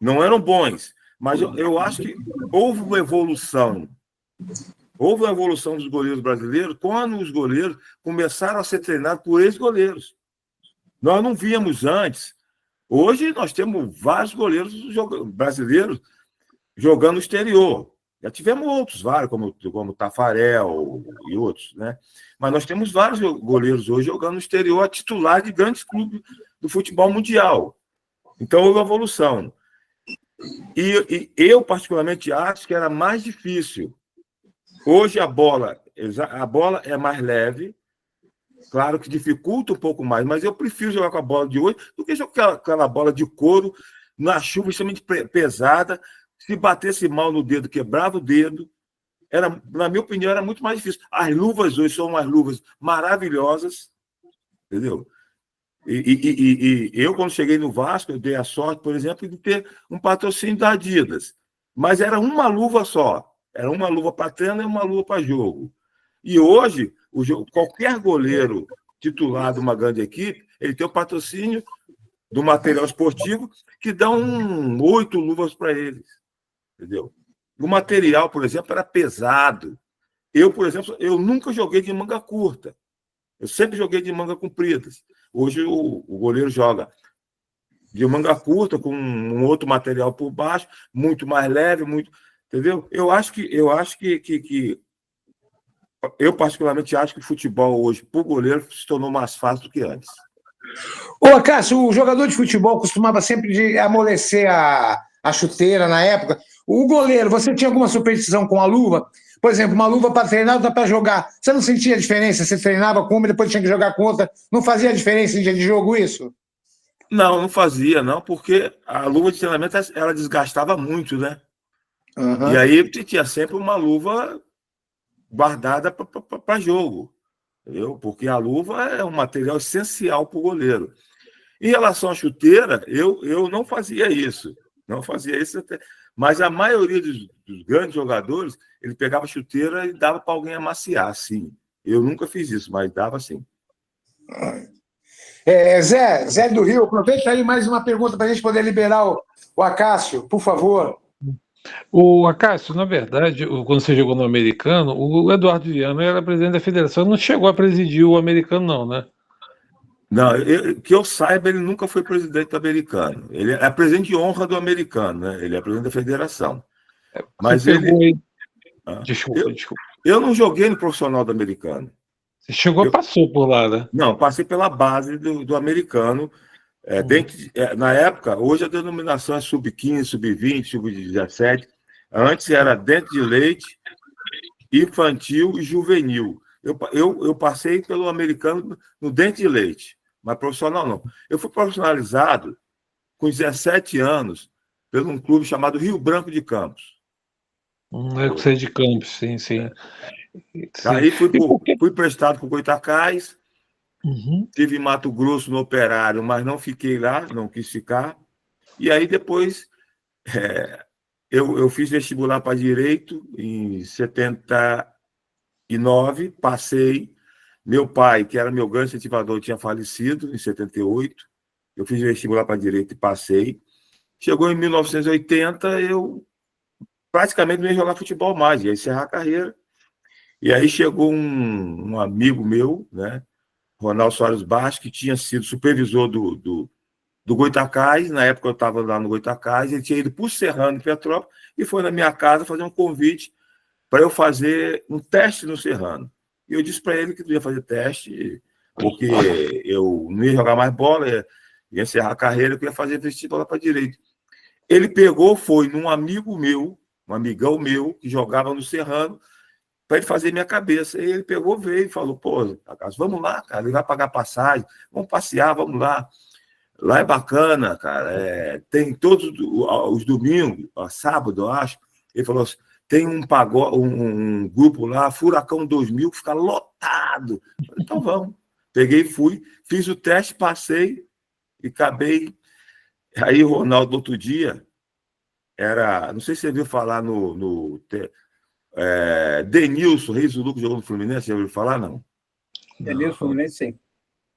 não eram bons, mas eu acho que houve uma evolução. Houve uma evolução dos goleiros brasileiros quando os goleiros começaram a ser treinados por ex-goleiros. Nós não víamos antes. Hoje nós temos vários goleiros brasileiros jogando no exterior. Já tivemos outros, vários, como Tafarel e outros, né? Mas nós temos vários goleiros hoje jogando no exterior, a titular de grandes clubes do futebol mundial. Então houve uma evolução. E eu, particularmente, acho que era mais difícil. Hoje a bola é mais leve, claro que dificulta um pouco mais, mas eu prefiro jogar com a bola de hoje do que jogar com aquela bola de couro na chuva extremamente pesada. Se batesse mal no dedo, quebrava o dedo. Na minha opinião, era muito mais difícil. As luvas hoje são umas luvas maravilhosas, entendeu? E eu, quando cheguei no Vasco, eu dei a sorte, por exemplo, de ter um patrocínio da Adidas. Mas era uma luva só. Era uma luva para treino e uma luva para jogo. E hoje, qualquer goleiro titular de uma grande equipe, ele tem o patrocínio do material esportivo que dão 8 luvas para eles. Entendeu? O material, por exemplo, era pesado. Eu, por exemplo, eu nunca joguei de manga curta. Eu sempre joguei de manga comprida. Hoje o goleiro joga de manga curta, com um outro material por baixo, muito mais leve, muito. Entendeu? Eu particularmente acho que o futebol hoje, para o goleiro, se tornou mais fácil do que antes.
Ô, Cássio, o jogador de futebol costumava sempre de amolecer a chuteira na época. O goleiro, você tinha alguma superstição com a luva? Por exemplo, uma luva para treinar, outra para jogar. Você não sentia diferença? Você treinava com uma e depois tinha que jogar com outra? Não fazia diferença em dia de jogo isso?
Não fazia, não, porque a luva de treinamento ela desgastava muito, né?
Uhum.
E aí tinha sempre uma luva guardada para jogo, entendeu? Porque a luva é um material essencial para o goleiro. Em relação à chuteira, eu não fazia isso. Não fazia isso até. Mas a maioria dos grandes jogadores, ele pegava a chuteira e dava para alguém amaciar, sim. Eu nunca fiz isso, mas dava sim.
Zé do Rio, aproveita aí mais uma pergunta para a gente poder liberar o Acácio, por favor.
O Acácio, na verdade, quando você jogou no americano, o Eduardo Viana era presidente da federação, não chegou a presidir o americano, não, né?
Não, que eu saiba, ele nunca foi presidente do americano. Ele é presidente de honra do americano, né? Ele é presidente da federação. Mas ele.
Desculpa.
Eu não joguei no profissional do americano.
Você chegou, passou por lá, né?
Não, passei pela base do americano. Na época, hoje a denominação é sub-15, sub-20, sub-17. Antes era dente de leite, infantil e juvenil. Eu passei pelo americano no dente de leite, mas profissional não. Eu fui profissionalizado com 17 anos por um clube chamado Rio Branco de Campos.
Eu sei de Campos, sim.
Aí fui prestado para o Goitacás, estive em Mato Grosso no Operário, mas não fiquei lá, não quis ficar. E aí depois eu fiz vestibular para Direito em 79, passei. Meu pai, que era meu grande incentivador, tinha falecido em 78. Eu fiz vestibular para Direito e passei. Chegou em 1980, eu praticamente não ia jogar futebol mais, ia encerrar a carreira. E aí chegou um amigo meu, né, Ronaldo Soares Bastos, que tinha sido supervisor do Goitacás. Na época eu estava lá no Goitacás, ele tinha ido para o Serrano, em Petrópolis, e foi na minha casa fazer um convite para eu fazer um teste no Serrano. E eu disse para ele que não ia fazer teste, porque eu não ia jogar mais bola, ia encerrar a carreira, que eu ia fazer vestibular para Direito. Ele foi num amigo meu, um amigão meu, que jogava no Serrano, para ele fazer minha cabeça. E ele veio e falou, pô, vamos lá, cara, ele vai pagar passagem, vamos passear, vamos lá. Lá é bacana, cara, tem todos os domingos, sábado, eu acho, ele falou assim, tem um grupo lá, Furacão 2000, que fica lotado. Falei, então vamos. Peguei, fui, fiz o teste, passei e acabei. Aí o Ronaldo, outro dia, não sei se você viu falar no Denilson, Reis do Lucas, jogou no Fluminense, já ouviu falar, não?
Denilson, Fluminense, sim.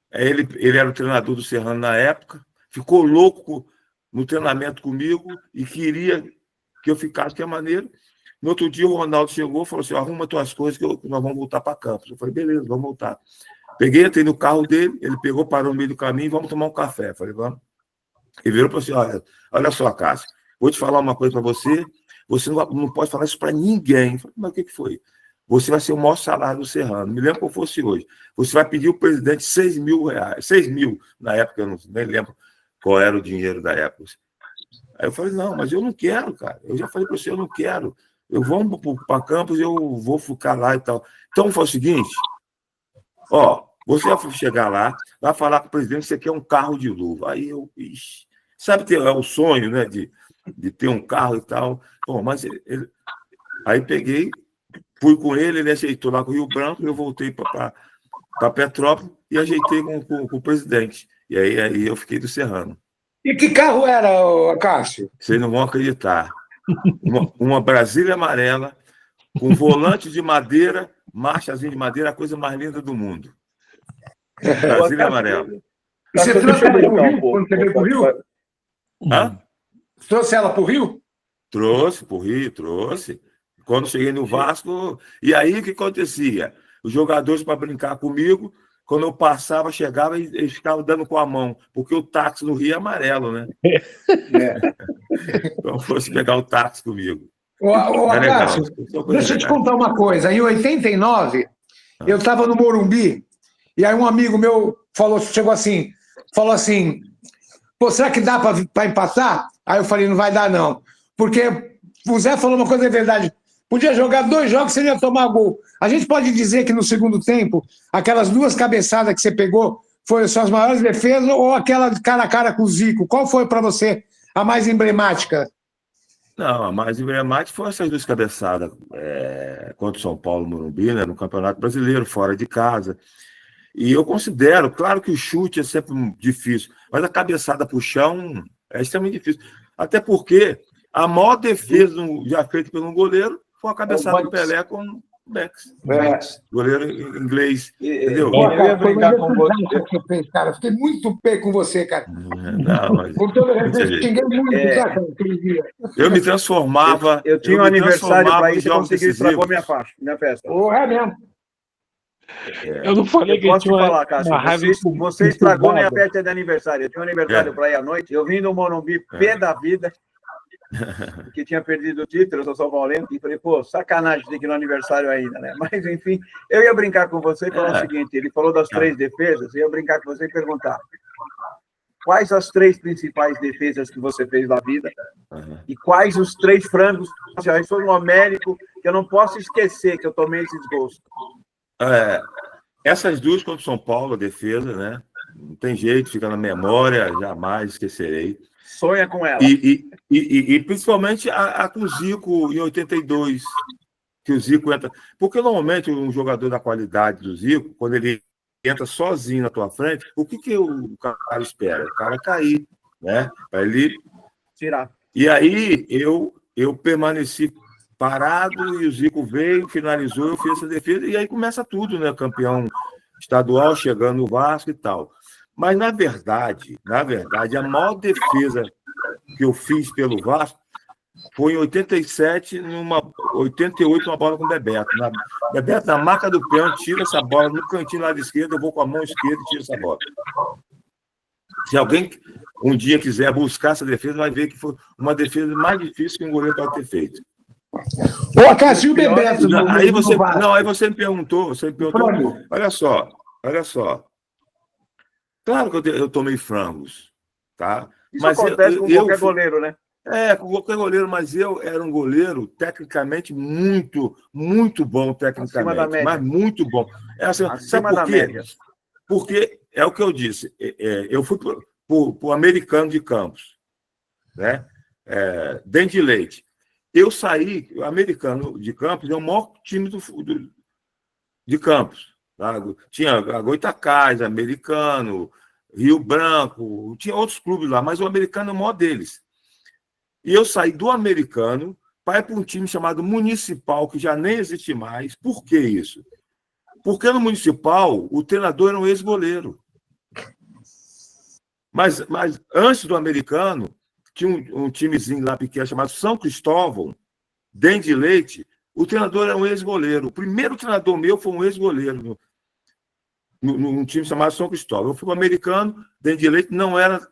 Ele era o treinador do Serrano na época, ficou louco no treinamento comigo e queria que eu ficasse de maneira. No outro dia, o Ronaldo chegou e falou assim, arruma tuas coisas que nós vamos voltar para Campos. Eu falei, beleza, vamos voltar. Peguei, entrei no carro dele, ele pegou, parou no meio do caminho, vamos tomar um café. Eu falei, vamos. Ele virou para assim, olha só, Cássio, vou te falar uma coisa para você não pode falar isso para ninguém. Eu falei, mas o que foi? Você vai ser o maior salário do Serrano. Me lembro como fosse hoje. Você vai pedir ao presidente 6 mil reais. 6 mil, na época, eu nem lembro qual era o dinheiro da época. Aí eu falei, não, mas eu não quero, cara. Eu já falei para você, eu não quero. Eu vou para Campos, eu vou ficar lá e tal. Então, foi o seguinte, você vai chegar lá, vai falar com o presidente que você quer um carro de luva. Aí eu, sabe, é o sonho, né, de ter um carro e tal. Bom, mas aí peguei, fui com ele aceitou lá com o Rio Branco, eu voltei para Petrópolis e ajeitei com o presidente. E aí eu fiquei do Serrano.
E que carro era, Cássio?
Vocês não vão acreditar. Uma Brasília amarela, com volante de madeira, marchazinha de madeira, a coisa mais linda do mundo. Brasília amarela.
E você trouxe ela para o Rio? Quando você veio para o Rio?
Hã?
Trouxe ela para o Rio?
Trouxe para o Rio, trouxe. Quando cheguei no Vasco, e aí o que acontecia? Os jogadores, para brincar comigo, quando eu passava, chegava, eles ficavam dando com a mão, porque o táxi no Rio é amarelo, né? Então, fosse pegar o táxi comigo.
Cássio, deixa eu te contar uma coisa. Em 89, eu estava no Morumbi, e aí um amigo meu chegou assim, falou assim, pô, será que dá para empatar? Aí eu falei, não vai dar não. Porque o Zé falou uma coisa, é verdade. Podia jogar 2 jogos sem ia tomar gol. A gente pode dizer que no segundo tempo, aquelas 2 cabeçadas que você pegou foram suas maiores defesas ou aquela cara a cara com o Zico? Qual foi para você a mais emblemática?
Não, a mais emblemática foi essas 2 cabeçadas contra o São Paulo no Morumbi, né, no Campeonato Brasileiro, fora de casa. E eu considero, claro que o chute é sempre difícil, mas a cabeçada para o chão é extremamente difícil. Até porque a maior defesa já feita pelo goleiro foi a cabeçada do Pelé com o Banks. Goleiro inglês. Entendeu?
Eu ia brincar com você. Cara, fiquei muito pé com você, cara.
Não, mas...
Com todo respeito, xinguei muito, cara, aquele dia.
Eu me transformava.
Eu tinha um aniversário para isso, eu
jogos
consegui estragar minha festa.
É mesmo.
Eu não falei que
posso te
tinha
falar, Cássio, você estragou minha festa de aniversário. Eu tinha um aniversário para ir à noite, eu vim no Morumbi, pé da vida, porque tinha perdido o título, eu sou São Paulino, e falei, pô, sacanagem ter que ir no aniversário ainda, né? Mas, enfim, eu ia brincar com você e falar o seguinte, ele falou das 3 defesas, eu ia brincar com você e perguntar, quais as 3 principais defesas que você fez na vida e quais os 3 frangos, isso foi um numérico que eu não posso esquecer que eu tomei esses gols.
Essas 2 contra o São Paulo, a defesa, né? Não tem jeito, fica na memória, jamais esquecerei.
Sonha com ela.
E principalmente a com o Zico em 82, que o Zico entra. Porque normalmente um jogador da qualidade do Zico, quando ele entra sozinho na tua frente, o que o cara espera? O cara cair, né? Para ele
tirar.
E aí eu permaneci parado e o Zico veio, finalizou, eu fiz essa defesa, e aí começa tudo, né? Campeão estadual, chegando no Vasco e tal. Mas, na verdade, a maior defesa que eu fiz pelo Vasco foi em 87, 88, uma bola com o Bebeto. Bebeto, na marca do pênalti, tira essa bola no cantinho lado esquerdo, eu vou com a mão esquerda e tiro essa bola. Se alguém um dia quiser buscar essa defesa, vai ver que foi uma defesa mais difícil que um goleiro pode ter feito.
Ô, Cássio, o Bebeto...
Aí você me perguntou, olha só. Claro que eu tomei frangos, tá?
Isso mas acontece com qualquer goleiro, né?
Com qualquer goleiro, mas eu era um goleiro tecnicamente muito, muito bom, tecnicamente, mas muito bom. Sabe por quê? Porque é o que eu disse, eu fui para o americano de Campos, né? Dente de Leite. Eu saí, o americano de Campos é o maior time de Campos. Tá? Tinha Goitacás, Americano, Rio Branco, tinha outros clubes lá, mas o americano é o maior deles. E eu saí do americano para ir para um time chamado Municipal, que já nem existe mais. Por que isso? Porque no Municipal, o treinador era um ex-goleiro. Mas antes do americano, tinha um timezinho lá pequeno chamado São Cristóvão, Dente de Leite, o treinador era um ex-goleiro. O primeiro treinador meu foi um ex-goleiro num time chamado São Cristóvão. Eu fui para o americano, Dente de Leite não era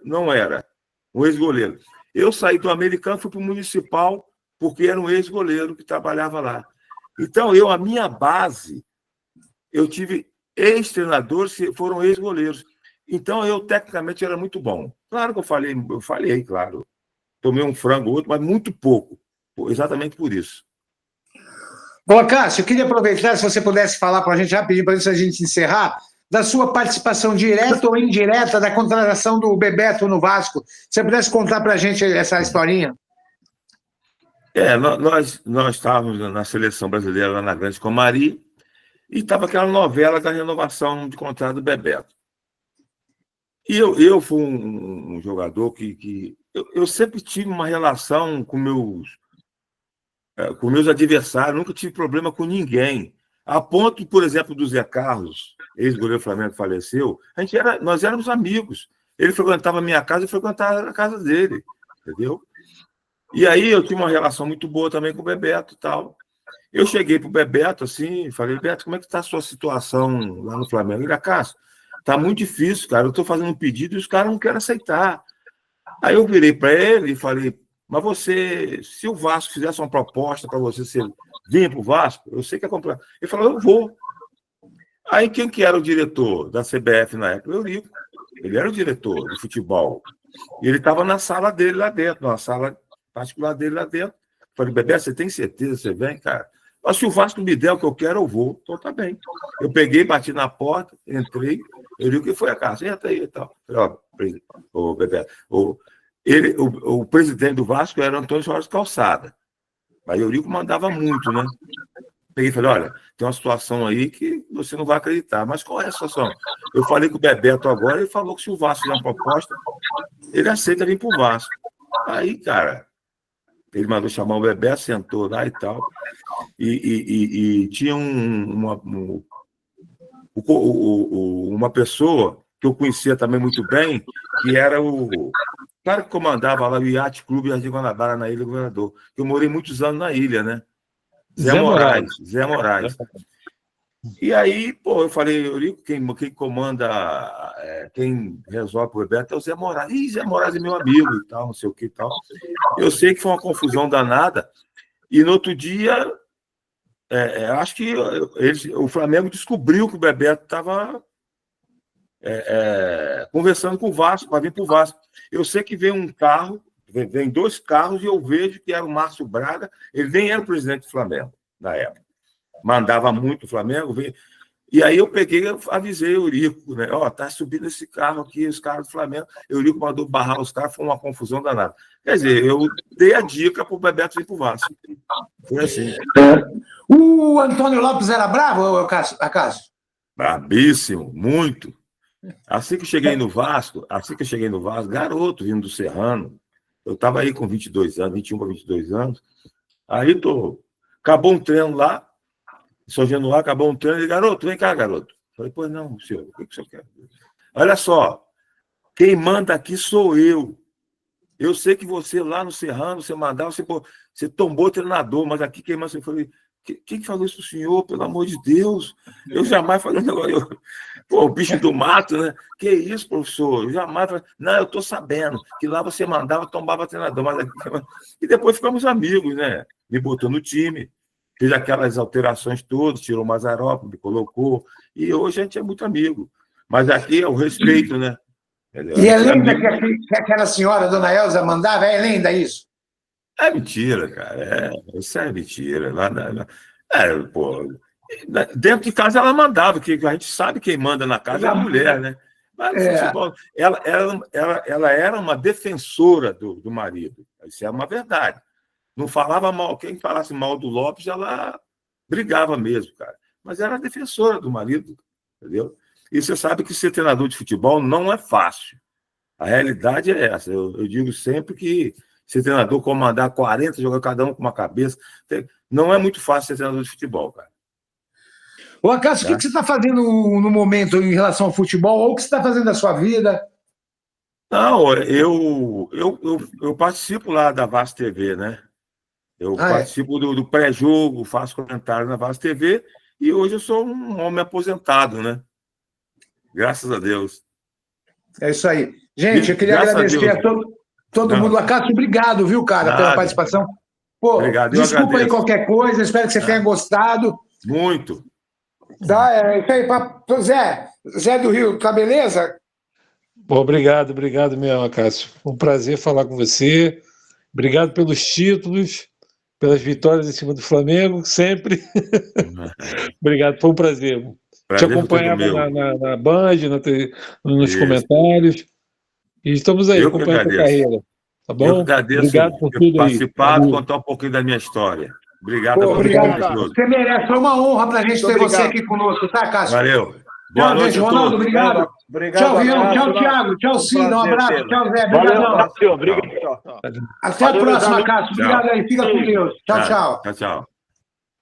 um ex-goleiro. Eu saí do americano, fui para o Municipal, porque era um ex-goleiro que trabalhava lá. Então, a minha base, eu tive ex-treinadores que foram ex-goleiros. Então, eu, tecnicamente, era muito bom. Claro que eu falei, claro. Tomei um frango ou outro, mas muito pouco. Exatamente por isso.
Bom, Cássio, eu queria aproveitar, se você pudesse falar para a gente rapidinho, para a gente encerrar, da sua participação direta ou indireta da contratação do Bebeto no Vasco. Se você pudesse contar para a gente essa historinha.
Nós estávamos na seleção brasileira, lá na Grande Comari, e estava aquela novela da renovação de contrato do Bebeto. E eu fui um jogador que eu sempre tive uma relação com meus adversários, nunca tive problema com ninguém. A ponto, por exemplo, do Zé Carlos, ex-goleiro do Flamengo que faleceu, nós éramos amigos. Ele frequentava a minha casa e frequentava a casa dele, entendeu? E aí eu tinha uma relação muito boa também com o Bebeto e tal. Eu cheguei pro Bebeto assim, falei, Bebeto, como é que tá a sua situação lá no Flamengo? Ele, Cássio, tá muito difícil, cara. Eu tô fazendo um pedido e os caras não querem aceitar. Aí eu virei para ele e falei, mas você, se o Vasco fizesse uma proposta para você vir para o Vasco, eu sei que é comprar. Ele falou, eu vou. Aí quem que era o diretor da CBF na época? Eurico. Ele era o diretor de futebol. E ele estava na sala dele lá dentro, na sala particular dele lá dentro. Falei, Bebé, você tem certeza que você vem, cara? Mas se o Vasco me der o que eu quero, eu vou. Então tá bem. Eu peguei, bati na porta, entrei. Eurico, que foi a casa? Entra aí e tal. Falei, ó, Bebé, o presidente do Vasco era Antônio Soares Calçada. Mas Eurico mandava muito, né? Peguei e falei, olha, tem uma situação aí que você não vai acreditar. Mas qual é a situação? Eu falei com o Bebeto agora, ele falou que se o Vasco fizer uma proposta, ele aceita vir pro Vasco. Aí, cara, ele mandou chamar o Bebeto, sentou lá e tal. E tinha uma pessoa que eu conhecia também muito bem, que era o cara que comandava lá o Yacht Clube Jardim Guanabara, na Ilha do Governador. Eu morei muitos anos na ilha, né? Zé Moraes. E aí, pô, eu falei, Eurico, quem comanda, quem resolve o Bebeto é o Zé Moraes. Ih, Zé Moraes é meu amigo e tal, não sei o que e tal. Eu sei que foi uma confusão danada. E no outro dia, acho que o Flamengo descobriu que o Bebeto estava conversando com o Vasco, para vir para o Vasco. Eu sei que vem um carro, vem 2 carros, e eu vejo que era o Márcio Braga, ele nem era o presidente do Flamengo na época. Mandava muito o Flamengo. E aí eu peguei, avisei o Eurico, né? Ó, tá subindo esse carro aqui, os caras do Flamengo. O Eurico mandou barrar os caras, foi uma confusão danada. Quer dizer, eu dei a dica para o Bebeto vir para o Vasco. Foi assim.
O Antônio Lopes era bravo, Cássio?
Brabíssimo, muito. Assim que eu cheguei no Vasco, garoto, vindo do Serrano, eu estava aí com 22 anos, 21 para 22 anos, aí acabou um treino lá, São Januário, acabou um treino, ele, garoto, vem cá, garoto. Falei, pois não, senhor, o que o senhor quer? Olha só, quem manda aqui sou eu. Eu sei que você lá no Serrano, você mandava, você tombou treinador, mas aqui quem manda, eu falei, quem que falou isso pro senhor, pelo amor de Deus? Eu jamais falei um negócio. Pô, o bicho do mato, né? Que isso, professor? Eu jamais falei. Não, eu tô sabendo que lá você mandava, tombava treinador. E depois ficamos amigos, né? Me botou no time, fez aquelas alterações todas, tirou o Mazzaropi, me colocou. E hoje a gente é muito amigo. Mas aqui é o respeito, né?
E é lenda que aquela senhora, dona Elza, mandava? É lenda isso?
É mentira, cara. Isso é mentira. Pô, dentro de casa ela mandava, que a gente sabe quem manda na casa é a mulher, né? Mas no futebol, ela era uma defensora do marido. Isso é uma verdade. Não falava mal. Quem falasse mal do Lopes, ela brigava mesmo, cara. Mas era defensora do marido, entendeu? E você sabe que ser treinador de futebol não é fácil. A realidade é essa. Eu digo sempre que ser treinador, comandar 40, jogar cada um com uma cabeça. Não é muito fácil ser treinador de futebol, cara.
Ô, Cássio, o que você está fazendo no momento em relação ao futebol? Ou o que você está fazendo da sua vida?
Não, eu participo lá da Vaz TV, né? Eu participo do pré-jogo, faço comentário na Vaz TV, e hoje eu sou um homem aposentado, né? Graças a Deus.
É isso aí. Gente, eu queria agradecer a todo mundo. Cássio, obrigado, viu, cara, pela participação. Pô,
obrigado,
desculpa aí qualquer coisa, espero que você tenha gostado.
Muito.
Tá, é isso aí. Zé do Rio, tá beleza?
Bom, obrigado mesmo, Cássio. Foi um prazer falar com você. Obrigado pelos títulos, pelas vitórias em cima do Flamengo, sempre. Obrigado, foi um prazer. Te acompanhava na Band, nos comentários. E estamos aí, acompanhando a tua carreira. Tá bom?
Eu agradeço.
Obrigado por tudo
participado, contar um pouquinho da minha história. Obrigado a
todos. Você merece. Foi uma honra para a gente ter você aqui conosco, tá, Cássio?
Valeu. Boa noite,
Ronaldo, obrigado. Tchau, Rião. Tchau, Thiago. Tchau, Cida. Um abraço. Tchau, Zé. Obrigado.
Obrigado.
Até a próxima, Cássio. Obrigado aí. Fica com Deus. Tchau, tchau.
Tchau, tchau.